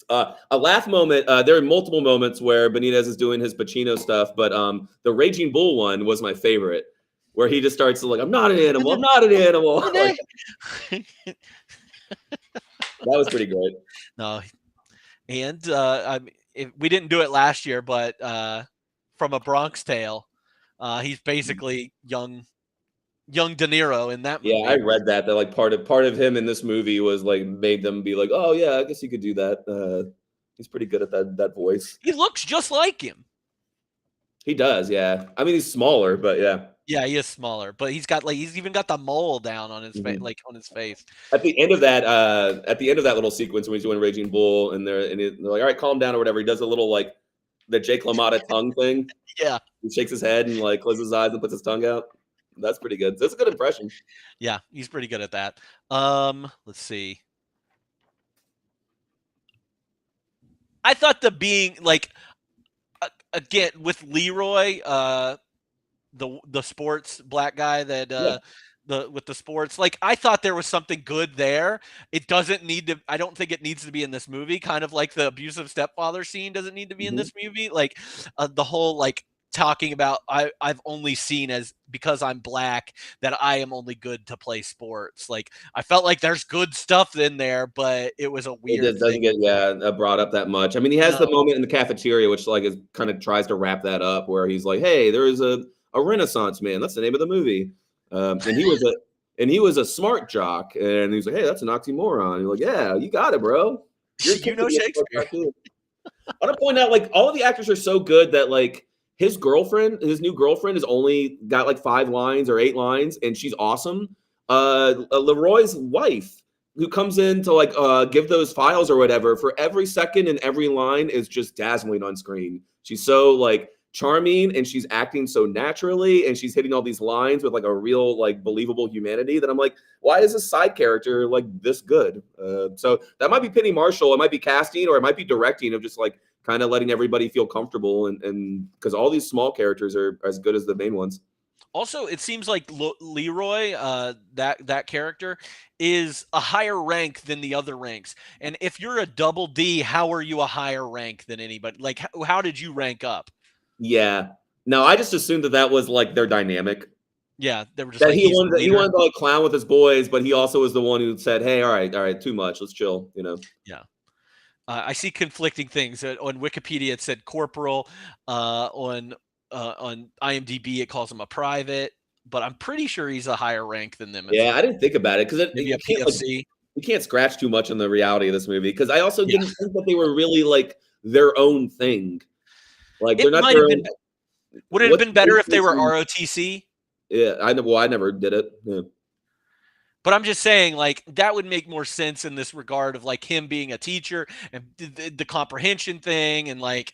A laugh moment. There are multiple moments where Benitez is doing his Pacino stuff, but the Raging Bull one was my favorite, where he just starts to like, I'm not an animal. I'm not an animal. Like, that was pretty great. No, and we didn't do it last year, but from A Bronx Tale, he's basically young De Niro in that movie. Yeah, I read that like part of him in this movie was like made them be like, oh yeah, I guess he could do that. He's pretty good at that voice. He looks just like him. He does, yeah. I mean, he's smaller, but yeah. Yeah, he is smaller, but he's even got the mole down on his face, like on his face. At the end of that little sequence when he's doing Raging Bull, and they're like, all right, calm down or whatever. He does a little like the Jake LaMotta tongue thing. Yeah, he shakes his head and like closes his eyes and puts his tongue out. That's pretty good. That's a good impression. Yeah, he's pretty good at that. Let's see. I thought being like again with Leroy, the sports black guy that with the sports, like I thought there was something good there. It doesn't need to. I don't think it needs to be in this movie. Kind of like the abusive stepfather scene doesn't need to be in this movie. Like the whole like talking about I've only seen as because I'm black that I am only good to play sports. Like I felt like there's good stuff in there, but it was a weird. It doesn't get brought up that much. I mean, he has the moment in the cafeteria, which like is kind of tries to wrap that up, where he's like, "Hey, there is a Renaissance man. That's the name of the movie." And he was a smart jock, and he's like, "Hey, that's an oxymoron." And you're like, "Yeah, you got it, bro. You know Shakespeare." I want to point out, like, all of the actors are so good that like his new girlfriend has only got like 5 lines or 8 lines, and she's awesome. Leroy's wife, who comes in to like give those files or whatever, for every second and every line is just dazzling on screen. She's so like charming, and she's acting so naturally, and she's hitting all these lines with like a real like believable humanity that I'm like, why is this side character like this good? So that might be Penny Marshall, it might be casting, or it might be directing of just like kind of letting everybody feel comfortable, and because all these small characters are as good as the main ones. Also, it seems like Leroy, that character, is a higher rank than the other ranks. And if you're a double D, how are you a higher rank than anybody? Like, how did you rank up? Yeah. No, I just assumed that was like their dynamic. Yeah, they were just that like, he wanted to like clown with his boys, but he also was the one who said, "Hey, all right, too much. Let's chill." You know. Yeah. I see conflicting things. On Wikipedia, it said corporal. On IMDb, it calls him a private. But I'm pretty sure he's a higher rank than them. Yeah, I didn't think about it because maybe a PFC. You can't scratch too much on the reality of this movie, because I also didn't think that they were really like their own thing. Like they're not their own. Would it have been better if they were ROTC? Yeah, I never did it. Yeah. But I'm just saying, like, that would make more sense in this regard of like him being a teacher and the comprehension thing, and like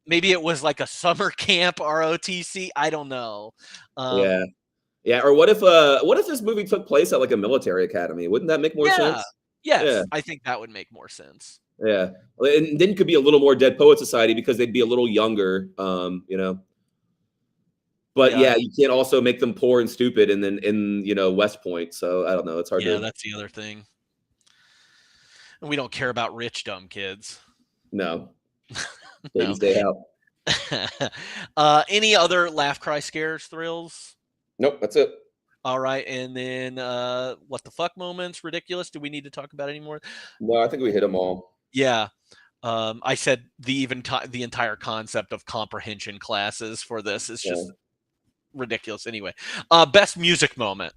maybe it was like a summer camp ROTC. I don't know. Yeah. Or what if this movie took place at like a military academy? Wouldn't that make more sense? Yes, yeah. I think that would make more sense. Yeah, and then it could be a little more Dead Poet Society because they'd be a little younger, you know. But yeah, you can't also make them poor and stupid, and then in West Point. So I don't know. It's hard. Yeah, that's the other thing. And we don't care about rich dumb kids. No, stay out. Any other laugh, cry, scares, thrills? Nope, that's it. All right, and then what the fuck moments? Ridiculous. Do we need to talk about any more? No, I think we hit them all. Yeah. I said the entire concept of comprehension classes for this is just ridiculous. Anyway, best music moment.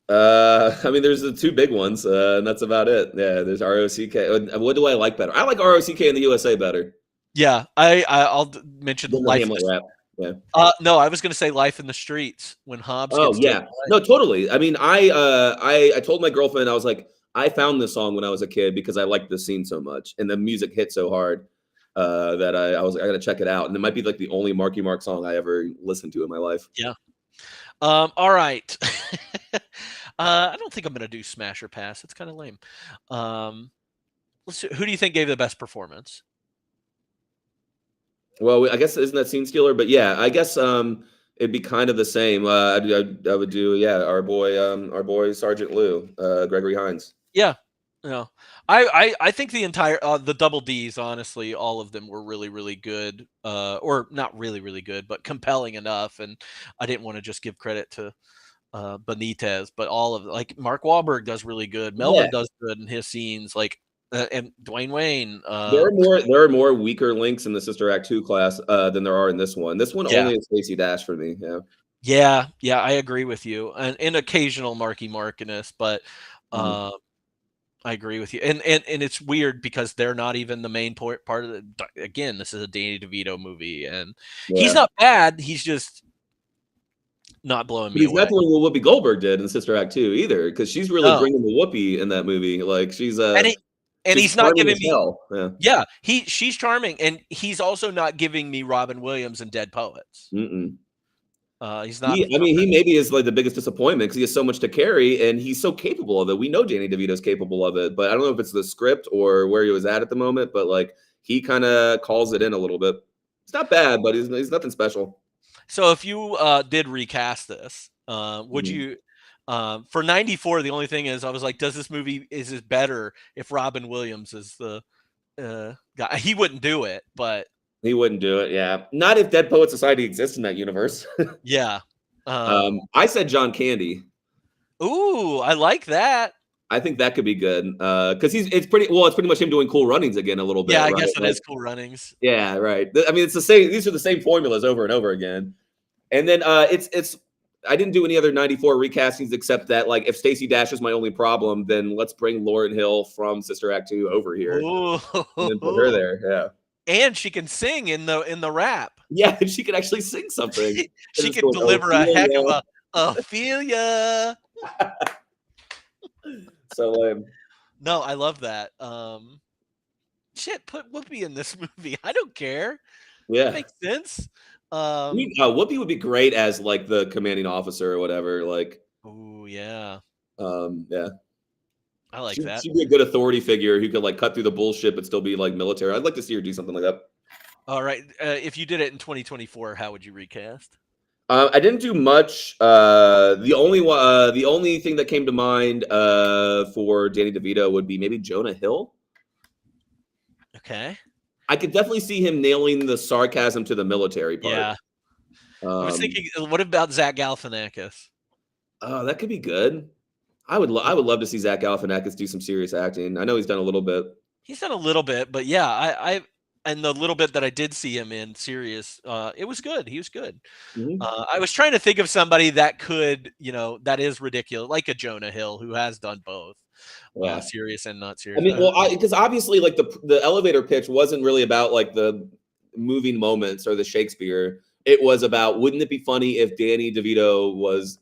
I mean, there's the 2 big ones, and that's about it. Yeah, there's ROCK. What do I like better? I like ROCK in the USA better. Yeah, I'll mention Then the Life in Hamlet the rap. Yeah. No, I was gonna say Life in the Streets when Hobbs Oh gets taken yeah. away. No, totally. I mean, I told my girlfriend, I was like, I found this song when I was a kid because I liked the scene so much, and the music hit so hard that I was like, I gotta check it out. And it might be like the only Marky Mark song I ever listened to in my life. Yeah. All right. I don't think I'm gonna do Smash or Pass. It's kind of lame. Let's see, who do you think gave the best performance? Well, I guess isn't that Scene Stealer? But yeah, I guess it'd be kind of the same. I would do our boy Sergeant Lou, Gregory Hines. Yeah. No, I think the entire the double D's, honestly, all of them were really, really good, or not really, really good, but compelling enough. And I didn't want to just give credit to Benitez, but all of like Mark Wahlberg does really good. Melvin Yeah. does good in his scenes, like and Dwayne Wayne. There are more weaker links in the Sister Act 2 class than there are in this one. This one Yeah. only is Stacey Dash for me. Yeah, I agree with you, and occasional Marky Markiness, but I agree with you, and it's weird because they're not even the main part of the. Again, this is a Danny DeVito movie, and he's not bad. He's just not blowing me He's away. not doing what Whoopi Goldberg did in Sister Act 2 either, because she's really No. bringing the Whoopi in that movie. Like she's And she's he's not charming giving as me. hell. Yeah, she's charming, and he's also not giving me Robin Williams and Dead Poets. Mm-mm. He's not. I mean, he maybe is like the biggest disappointment because he has so much to carry, and he's so capable of it. We know Danny DeVito's capable of it, but I don't know if it's the script or where he was at the moment. But like, he kind of calls it in a little bit. It's not bad, but he's nothing special. So if you did recast this, would you? For 94, the only thing is, I was like, does this movie is it better if Robin Williams is the guy? He wouldn't do it, but He wouldn't do it. Yeah, not if Dead Poet Society exists in that universe. yeah. I said John Candy. Ooh, I like that. I think that could be good because it's pretty much him doing Cool Runnings again a little bit. Yeah, I right? guess it is Cool Runnings. Yeah, right. I mean, it's the same. These are the same formulas over and over again. And then it's. I didn't do any other 94 recastings except that, like, if Stacey Dash is my only problem, then let's bring Lauryn Hill from Sister Act 2 over here Ooh. and then put her there. Yeah. And she can sing in the rap. Yeah, and she can actually sing something. She can deliver a heck of a Ophelia. So lame. No, I love that. Shit, put Whoopi in this movie. I don't care. Yeah. That makes sense. Whoopi would be great as like the commanding officer or whatever. Like, oh yeah. Yeah. I like that. She'd be a good authority figure who could like cut through the bullshit but still be like military. I'd like to see her do something like that. All right. If you did it in 2024, how would you recast? I didn't do much. The only thing that came to mind for Danny DeVito would be maybe Jonah Hill. Okay. I could definitely see him nailing the sarcasm to the military part. Yeah. I was thinking, what about Zach Galifianakis? Oh, that could be good. I would love to see Zach Galifianakis do some serious acting. I know he's done a little bit. He's done a little bit, but yeah, I and the little bit that I did see him in serious, it was good. He was good. Mm-hmm. I was trying to think of somebody that could, that is ridiculous, like a Jonah Hill who has done both. Yeah. Serious and not serious. I mean, because obviously, like the elevator pitch wasn't really about like the moving moments or the Shakespeare. It was about, wouldn't it be funny if Danny DeVito was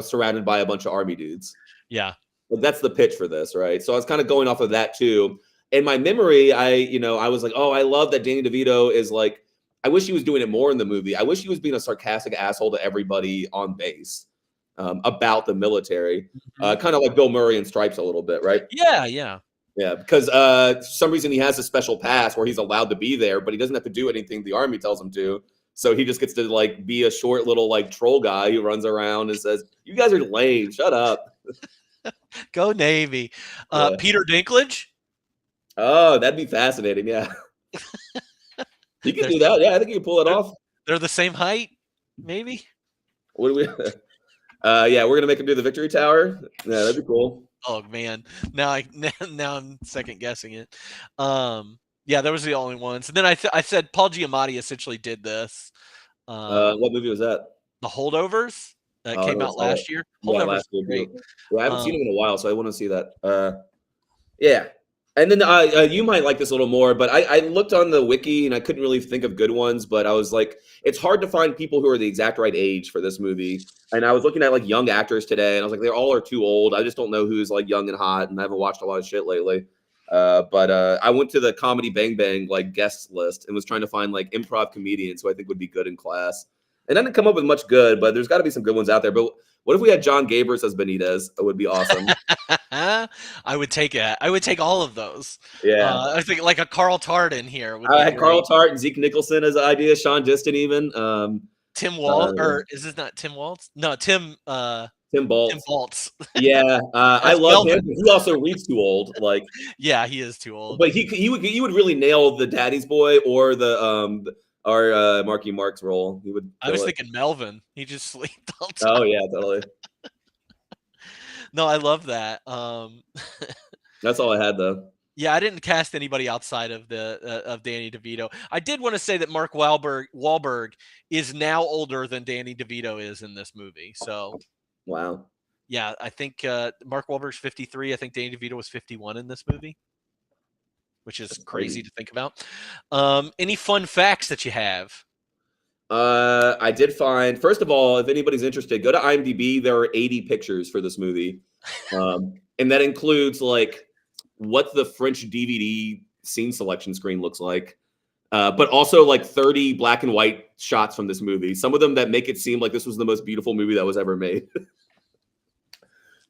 surrounded by a bunch of army dudes? Yeah, like, that's the pitch for this, right? So I was kind of going off of that too. In my memory, I was like, oh, I love that Danny DeVito is like. I wish he was doing it more in the movie. I wish he was being a sarcastic asshole to everybody on base. About the military, kind of like Bill Murray in Stripes a little bit, right? Yeah. Because for some reason he has a special pass where he's allowed to be there, but he doesn't have to do anything the army tells him to. So he just gets to like be a short little like troll guy who runs around and says, "You guys are lame. Shut up." Go Navy. Peter Dinklage. Oh, that'd be fascinating. Yeah, you can do that. Yeah, I think you can pull it off. They're the same height, maybe. What do we? Yeah, we're gonna make him do the Victory Tower. Yeah, that'd be cool. Oh man, now I'm second guessing it. Yeah, that was the only ones. And then I said Paul Giamatti essentially did this. What movie was that? The Holdovers that came out last year. Yeah, Holdovers, great. Yeah, I haven't seen him in a while, so I want to see that. Yeah, And then you might like this a little more, but I looked on the wiki and I couldn't really think of good ones. But I was like, it's hard to find people who are the exact right age for this movie. And I was looking at like young actors today, and I was like, they all are too old. I just don't know who's like young and hot, and I haven't watched a lot of shit lately. But I went to the Comedy Bang Bang like guests list and was trying to find like improv comedians who I think would be good in class. And I didn't come up with much good, but there's got to be some good ones out there. But what if we had John Gabers as Benitez? It would be awesome. I would take it. I would take all of those. Yeah. I think like a Carl Tart in here. Would I be had great. Carl Tart and Zeke Nicholson as an idea. Sean Diston even. Tim Waltz, or is this not Tim Waltz? No, Tim Baltz. Tim Baltz. Yeah, I love him. He also reads too old. Like, yeah, he is too old. But he would really nail the Daddy's Boy or the our Marky Mark's role. He would. I was thinking Melvin. He just slept all the time. Oh yeah, totally. No, I love that. That's all I had though. Yeah, I didn't cast anybody outside of the of Danny DeVito. I did want to say that Mark Wahlberg is now older than Danny DeVito is in this movie. So, wow. Yeah, I think Mark Wahlberg's 53. I think Danny DeVito was 51 in this movie, which is crazy to think about. Any fun facts that you have? I did find, first of all, if anybody's interested, go to IMDb. There are 80 pictures for this movie. And that includes like what the French DVD scene selection screen looks like, but also like 30 black and white shots from this movie. Some of them that make it seem like this was the most beautiful movie that was ever made.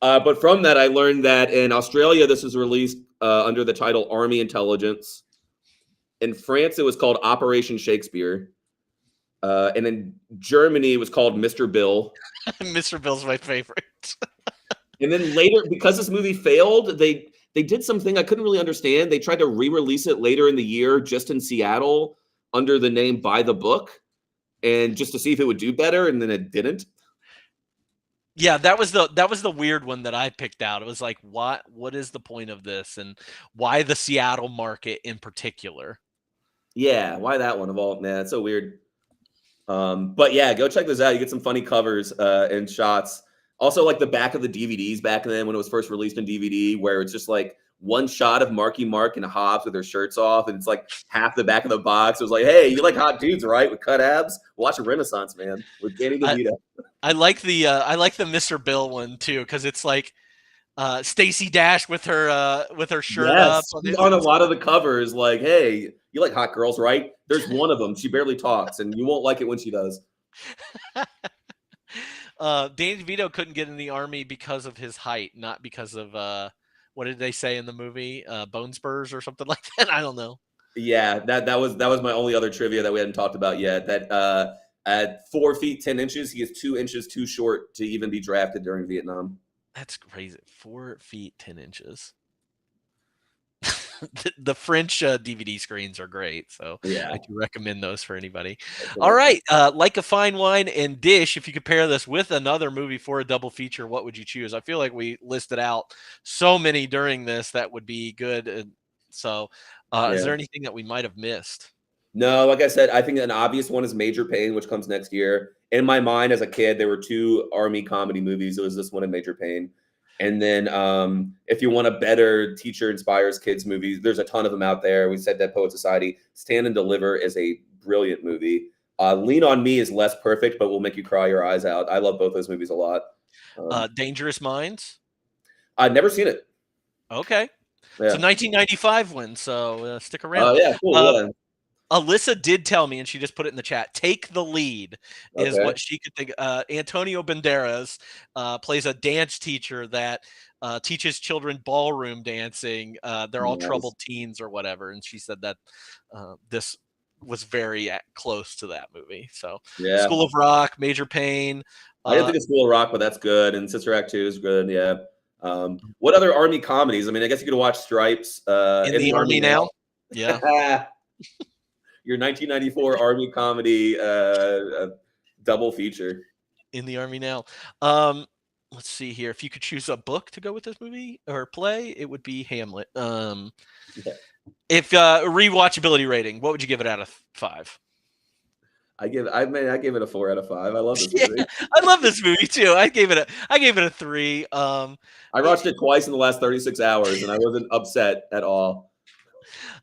But from that, I learned that in Australia, this was released under the title Army Intelligence. In France, it was called Operation Shakespeare. And in Germany, it was called Mr. Bill. Mr. Bill's my favorite. And then later, because this movie failed, they did something I couldn't really understand. They tried to re-release it later in the year, just in Seattle, under the name By the Book, and just to see if it would do better, and then it didn't. Yeah, that was the weird one that I picked out. It was like, what is the point of this, and why the Seattle market in particular? Yeah, why that one of all? Man, it's so weird. But yeah, go check this out. You get some funny covers and shots. Also, like the back of the DVDs back then when it was first released in DVD, where it's just like one shot of Marky Mark and Hobbs with their shirts off, and it's like half the back of the box. It was like, hey, you like hot dudes, right? With cut abs? Watch a Renaissance Man with Danny DeVito. I like the Mr. Bill one too, because it's like Stacey Dash with her shirt up. On a lot of the covers, like, hey, you like hot girls, right? There's one of them. She barely talks, and you won't like it when she does. Danny DeVito couldn't get in the Army because of his height, not because of what did they say in the movie? Bone spurs or something like that. I don't know. Yeah, that was my only other trivia that we hadn't talked about yet. That at 4 feet 10 inches, he is 2 inches too short to even be drafted during Vietnam. That's crazy. 4 feet 10 inches. The French DVD screens are great, so yeah, I do recommend those for anybody. All right, Like a Fine Wine and Dish, if you could pair this with another movie for a double feature, what would you choose? I feel like we listed out so many during this that would be good. And so is there anything that we might have missed? No, like I said, I think an obvious one is Major Payne, which comes next year. In my mind as a kid, there were 2 Army comedy movies. It was this one and Major Payne. And then if you want a better teacher inspires kids movies, there's a ton of them out there. We said Dead Poet Society. Stand and Deliver is a brilliant movie. Lean on Me is less perfect, but will make you cry your eyes out. I love both those movies a lot. Dangerous Minds? I've never seen it. Okay. Yeah. It's a 1995 one, so stick around. Oh, yeah, cool. Alyssa did tell me, and she just put it in the chat, Take the Lead is what she could think. Antonio Banderas plays a dance teacher that teaches children ballroom dancing. They're all troubled teens or whatever. And she said that this was very close to that movie. So yeah. School of Rock, Major Payne. I didn't think of School of Rock, but that's good. And Sister Act 2 is good. Yeah. What other Army comedies? I mean, I guess you could watch Stripes. In the Army Now. Yeah. Your 1994 Army comedy double feature. In the Army Now. Let's see here. If you could choose a book to go with this movie or play, it would be Hamlet. If rewatchability rating, what would you give it out of 5? I gave it a 4 out of 5. I love this Yeah, movie. I love this movie too. I gave it a 3. I watched it twice in the last 36 hours, and I wasn't upset at all.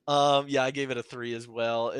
Yeah, I gave it a 3 as well.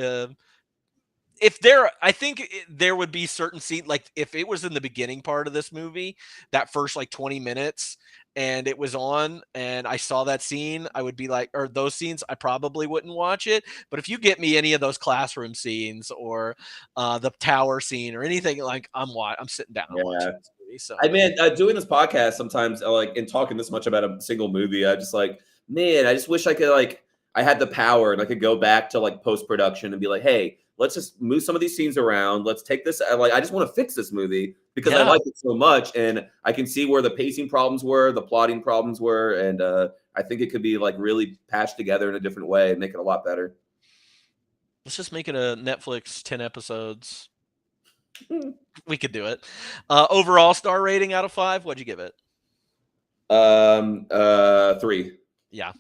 I think there would be certain scenes, like if it was in the beginning part of this movie, that first like 20 minutes, and it was on, and I saw that scene, I would be like, or those scenes, I probably wouldn't watch it. But if you get me any of those classroom scenes or the tower scene or anything, like I'm sitting down and watching this movie. So I mean, doing this podcast sometimes, like, and talking this much about a single movie, I just like, man, I just wish I could I had the power and I could go back to like post production and be like, hey, let's just move some of these scenes around. Let's take this. I just want to fix this movie because I like it so much, and I can see where the pacing problems were, the plotting problems were, and I think it could be like really patched together in a different way and make it a lot better. let's just make it a Netflix 10 episodes. We could do it. Overall star rating out of 5, what'd you give it? 3. Yeah.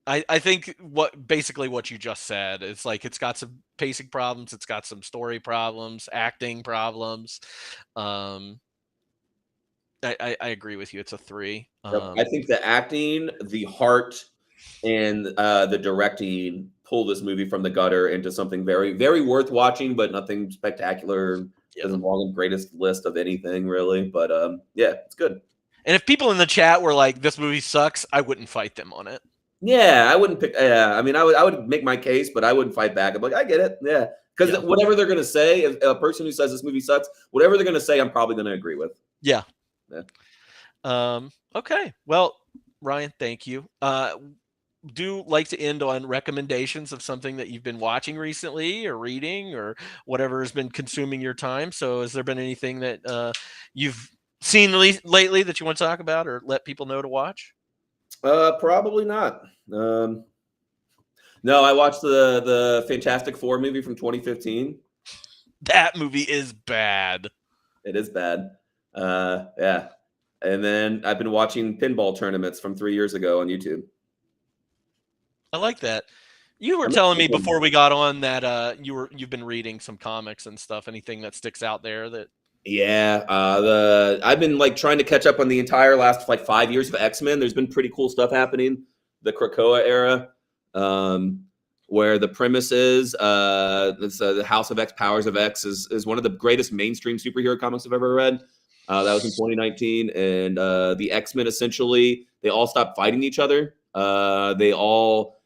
I think basically what you just said, it's like it's got some pacing problems, it's got some story problems, acting problems. I agree with you. It's a 3. I think the acting, the heart, and the directing pull this movie from the gutter into something very, very worth watching, but nothing spectacular. Doesn't belong in the greatest list of anything really, but yeah, it's good. And if people in the chat were like, "This movie sucks," I wouldn't fight them on it. Yeah, I wouldn't pick. I mean, I would make my case, but I wouldn't fight back. I'm like, I get it. Yeah, because whatever they're gonna say, if a person who says this movie sucks, whatever they're gonna say, I'm probably gonna agree with. Yeah. Okay. Well, Ryan, thank you. Do like to end on recommendations of something that you've been watching recently or reading or whatever has been consuming your time. So has there been anything that you've seen lately that you want to talk about or let people know to watch? Probably not. No, I watched the Fantastic Four movie from 2015. That movie is bad. It is bad. Yeah. And then I've been watching pinball tournaments from 3 years ago on YouTube. I like that. You were telling me before we got on that you've been reading some comics and stuff. Anything that sticks out there that? Yeah, I've been like trying to catch up on the entire last like 5 years of X-Men. There's been pretty cool stuff happening. The Krakoa era, where the premise is the House of X, Powers of X is one of the greatest mainstream superhero comics I've ever read. That was in 2019, and the X-Men essentially they all stop fighting each other. They all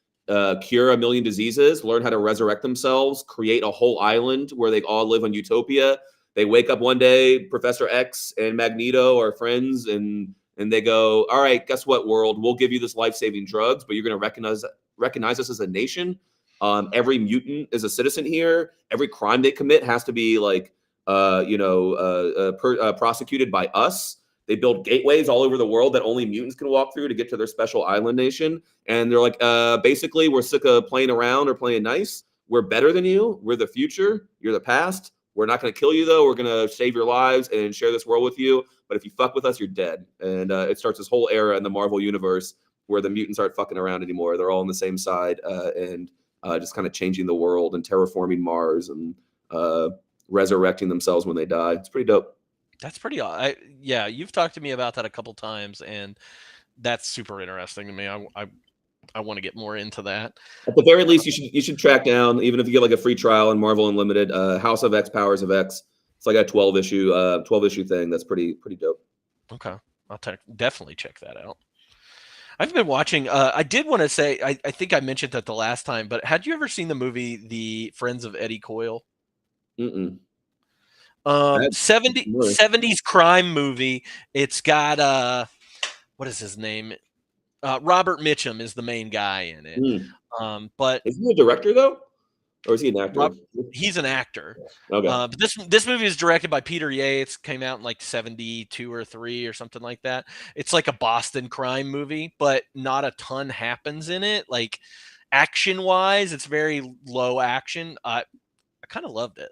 cure 1 million diseases, learn how to resurrect themselves, create a whole island where they all live on Utopia. They wake up one day, Professor X and Magneto are friends, and they go, all right, guess what, world? We'll give you this life-saving drugs, but you're going to recognize us as a nation. Every mutant is a citizen here. Every crime they commit has to be like, prosecuted by us. They build gateways all over the world that only mutants can walk through to get to their special island nation. And they're like, basically, we're sick of playing around or playing nice. We're better than you. We're the future. You're the past. We're not going to kill you, though. We're going to save your lives and share this world with you. But if you fuck with us, you're dead. And it starts this whole era in the Marvel universe where the mutants aren't fucking around anymore. They're all on the same side and just kind of changing the world and terraforming Mars and resurrecting themselves when they die. It's pretty dope. That's pretty odd. Yeah, you've talked to me about that a couple times, and that's super interesting to me. I want to get more into that. At the very least, you should track down, even if you get like a free trial on Marvel Unlimited, House of X, Powers of X. It's like a 12 issue thing. That's pretty dope. Okay, I'll definitely check that out. I've been watching. I did want to say, I think I mentioned that the last time, but had you ever seen the movie The Friends of Eddie Coyle? 70s crime movie. It's got what is his name? Robert Mitchum is the main guy in it. But is he a director though, or is he an actor? He's an actor. Okay. But this movie is directed by Peter Yates. Came out in like 72 or 3 or something like that. It's like a Boston crime movie, but not a ton happens in it. Like action wise, it's very low action. I kind of loved it.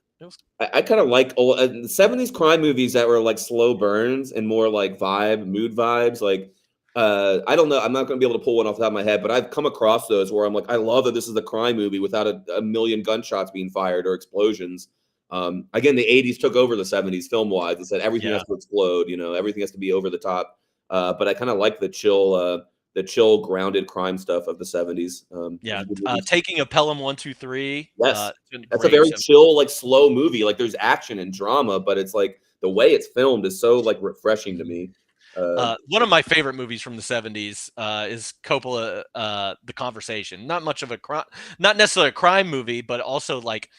I kind of like old 70s crime movies that were like slow burns and more like mood vibes. Like, I don't know. I'm not going to be able to pull one off the top of my head, but I've come across those where I'm like, I love that this is a crime movie without a million gunshots being fired or explosions. Again, the 80s took over the 70s film wise and said everything Yeah. has to explode, everything has to be over the top. But I kind of like the chill, grounded crime stuff of the 70s. Yeah. Taking a Pelham 1, 2, 3. Yes. It's been That's a great very 70s. chill, like slow movie. Like there's action and drama, but it's like the way it's filmed is so like refreshing to me. One of my favorite movies from the 70s is Coppola, The Conversation. Not much of a crime, not necessarily a crime movie, but also like,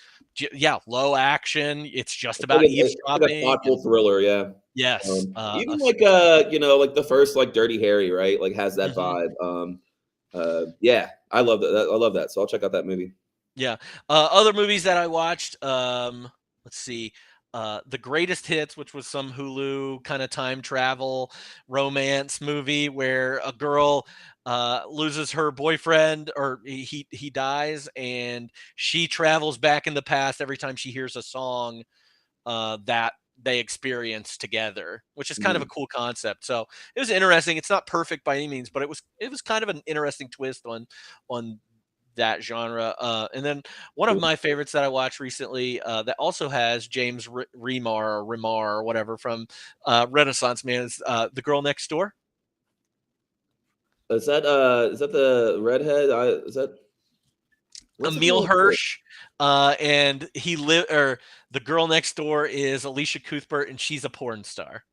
low action. It's just about It's like a eavesdropping. thoughtful thriller, yeah. Yes. Even like like the first like Dirty Harry, right? Like has that vibe. Yeah, I love that. I love that. So I'll check out that movie. Yeah. Other movies that I watched, let's see. The Greatest Hits, which was some Hulu kind of time travel romance movie where a girl loses her boyfriend, or he dies, and she travels back in the past every time she hears a song that they experience together, which is kind of a cool concept. So it was interesting. It's not perfect by any means, but it was kind of an interesting twist on that genre. And then one of my favorites that I watched recently that also has James Remar or whatever from Renaissance Man is The Girl Next Door. Is that the redhead? Emile Hirsch, and the girl next door is Alicia Cuthbert, and she's a porn star.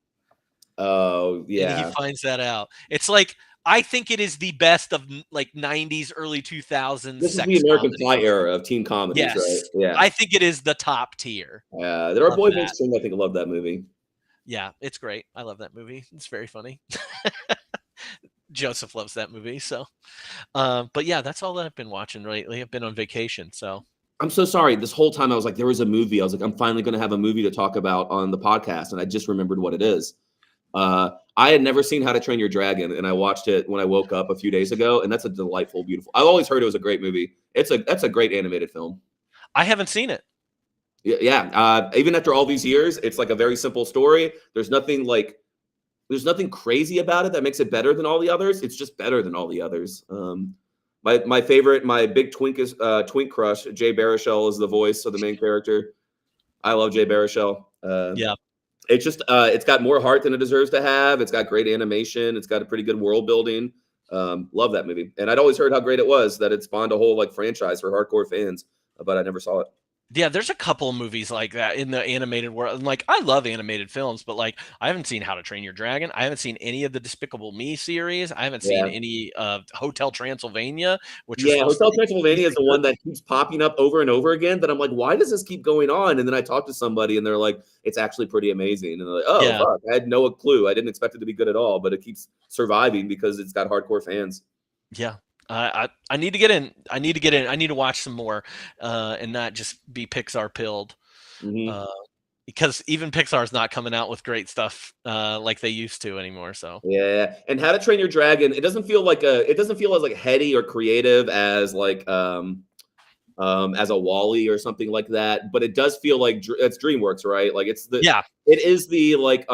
Oh yeah, and he finds that out. It's like, I think it is the best of like 90s, early 2000s. This is the American Pie era of teen comedies, yes. right? Yeah, I think it is the top tier. Yeah, there are boy bands I think love that movie. Yeah, it's great. I love that movie. It's very funny. Joseph loves that movie. So, but yeah, that's all that I've been watching lately. I've been on vacation, so. I'm so sorry. This whole time I was like, there was a movie. I was like, I'm finally going to have a movie to talk about on the podcast, and I just remembered what it is. I had never seen How to Train Your Dragon, and I watched it when I woke up a few days ago, and that's a delightful, beautiful. I've always heard it was a great movie. That's a great animated film. I haven't seen it. Yeah. Even after all these years, it's like a very simple story. There's nothing crazy about it that makes it better than all the others. It's just better than all the others. My favorite, my big twink crush, Jay Baruchel is the voice of the main character. I love Jay Baruchel. Yeah. It's just it's got more heart than it deserves to have. It's got great animation. It's got a pretty good world building. Love that movie. And I'd always heard how great it was, that it spawned a whole like franchise for hardcore fans, but I never saw it. Yeah, there's a couple of movies like that in the animated world. And like, I love animated films, but like, I haven't seen How to Train Your Dragon. I haven't seen any of the Despicable Me series. I haven't seen any Hotel Transylvania, Hotel Transylvania is the one that keeps popping up over and over again. That I'm like, why does this keep going on? And then I talk to somebody, and they're like, it's actually pretty amazing. And they're like, oh, fuck, I had no clue. I didn't expect it to be good at all, but it keeps surviving because it's got hardcore fans. Yeah. I need to get in. I need to watch some more, and not just be Pixar pilled, because even Pixar is not coming out with great stuff like they used to anymore. So yeah, and How to Train Your Dragon, it doesn't feel as like heady or creative as like as a Wall-E or something like that, but it does feel like it's DreamWorks, right? Like it is the like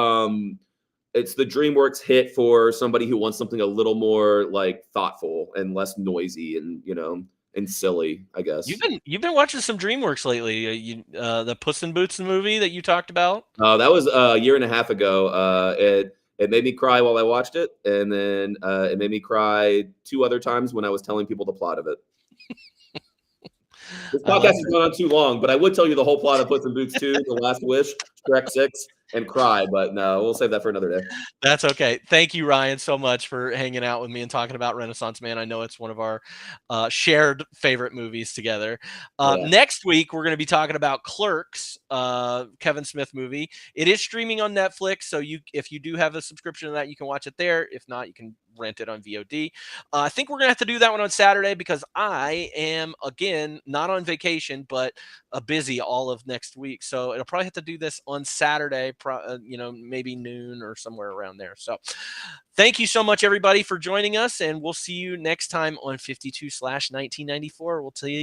it's the DreamWorks hit for somebody who wants something a little more like thoughtful and less noisy and and silly, I guess. You've been watching some DreamWorks lately. The Puss in Boots movie that you talked about. That was a year and a half ago. It made me cry while I watched it, and then it made me cry 2 other times when I was telling people the plot of it. This podcast has gone on too long, but I would tell you the whole plot of Puss in Boots 2, The Last Wish, Shrek 6, and cry, but no, we'll save that for another day. That's okay. Thank you, Ryan, so much for hanging out with me and talking about Renaissance Man. I know it's one of our shared favorite movies together. Next week, we're going to be talking about Clerks, Kevin Smith movie. It is streaming on Netflix, so if you do have a subscription to that, you can watch it there. If not, you can rent it on VOD. I think we're going to have to do that one on Saturday because I am, again, not on vacation, but busy all of next week. So it'll probably have to do this on Saturday, maybe noon or somewhere around there. So thank you so much, everybody, for joining us, and we'll see you next time on 52/1994. We'll tell you.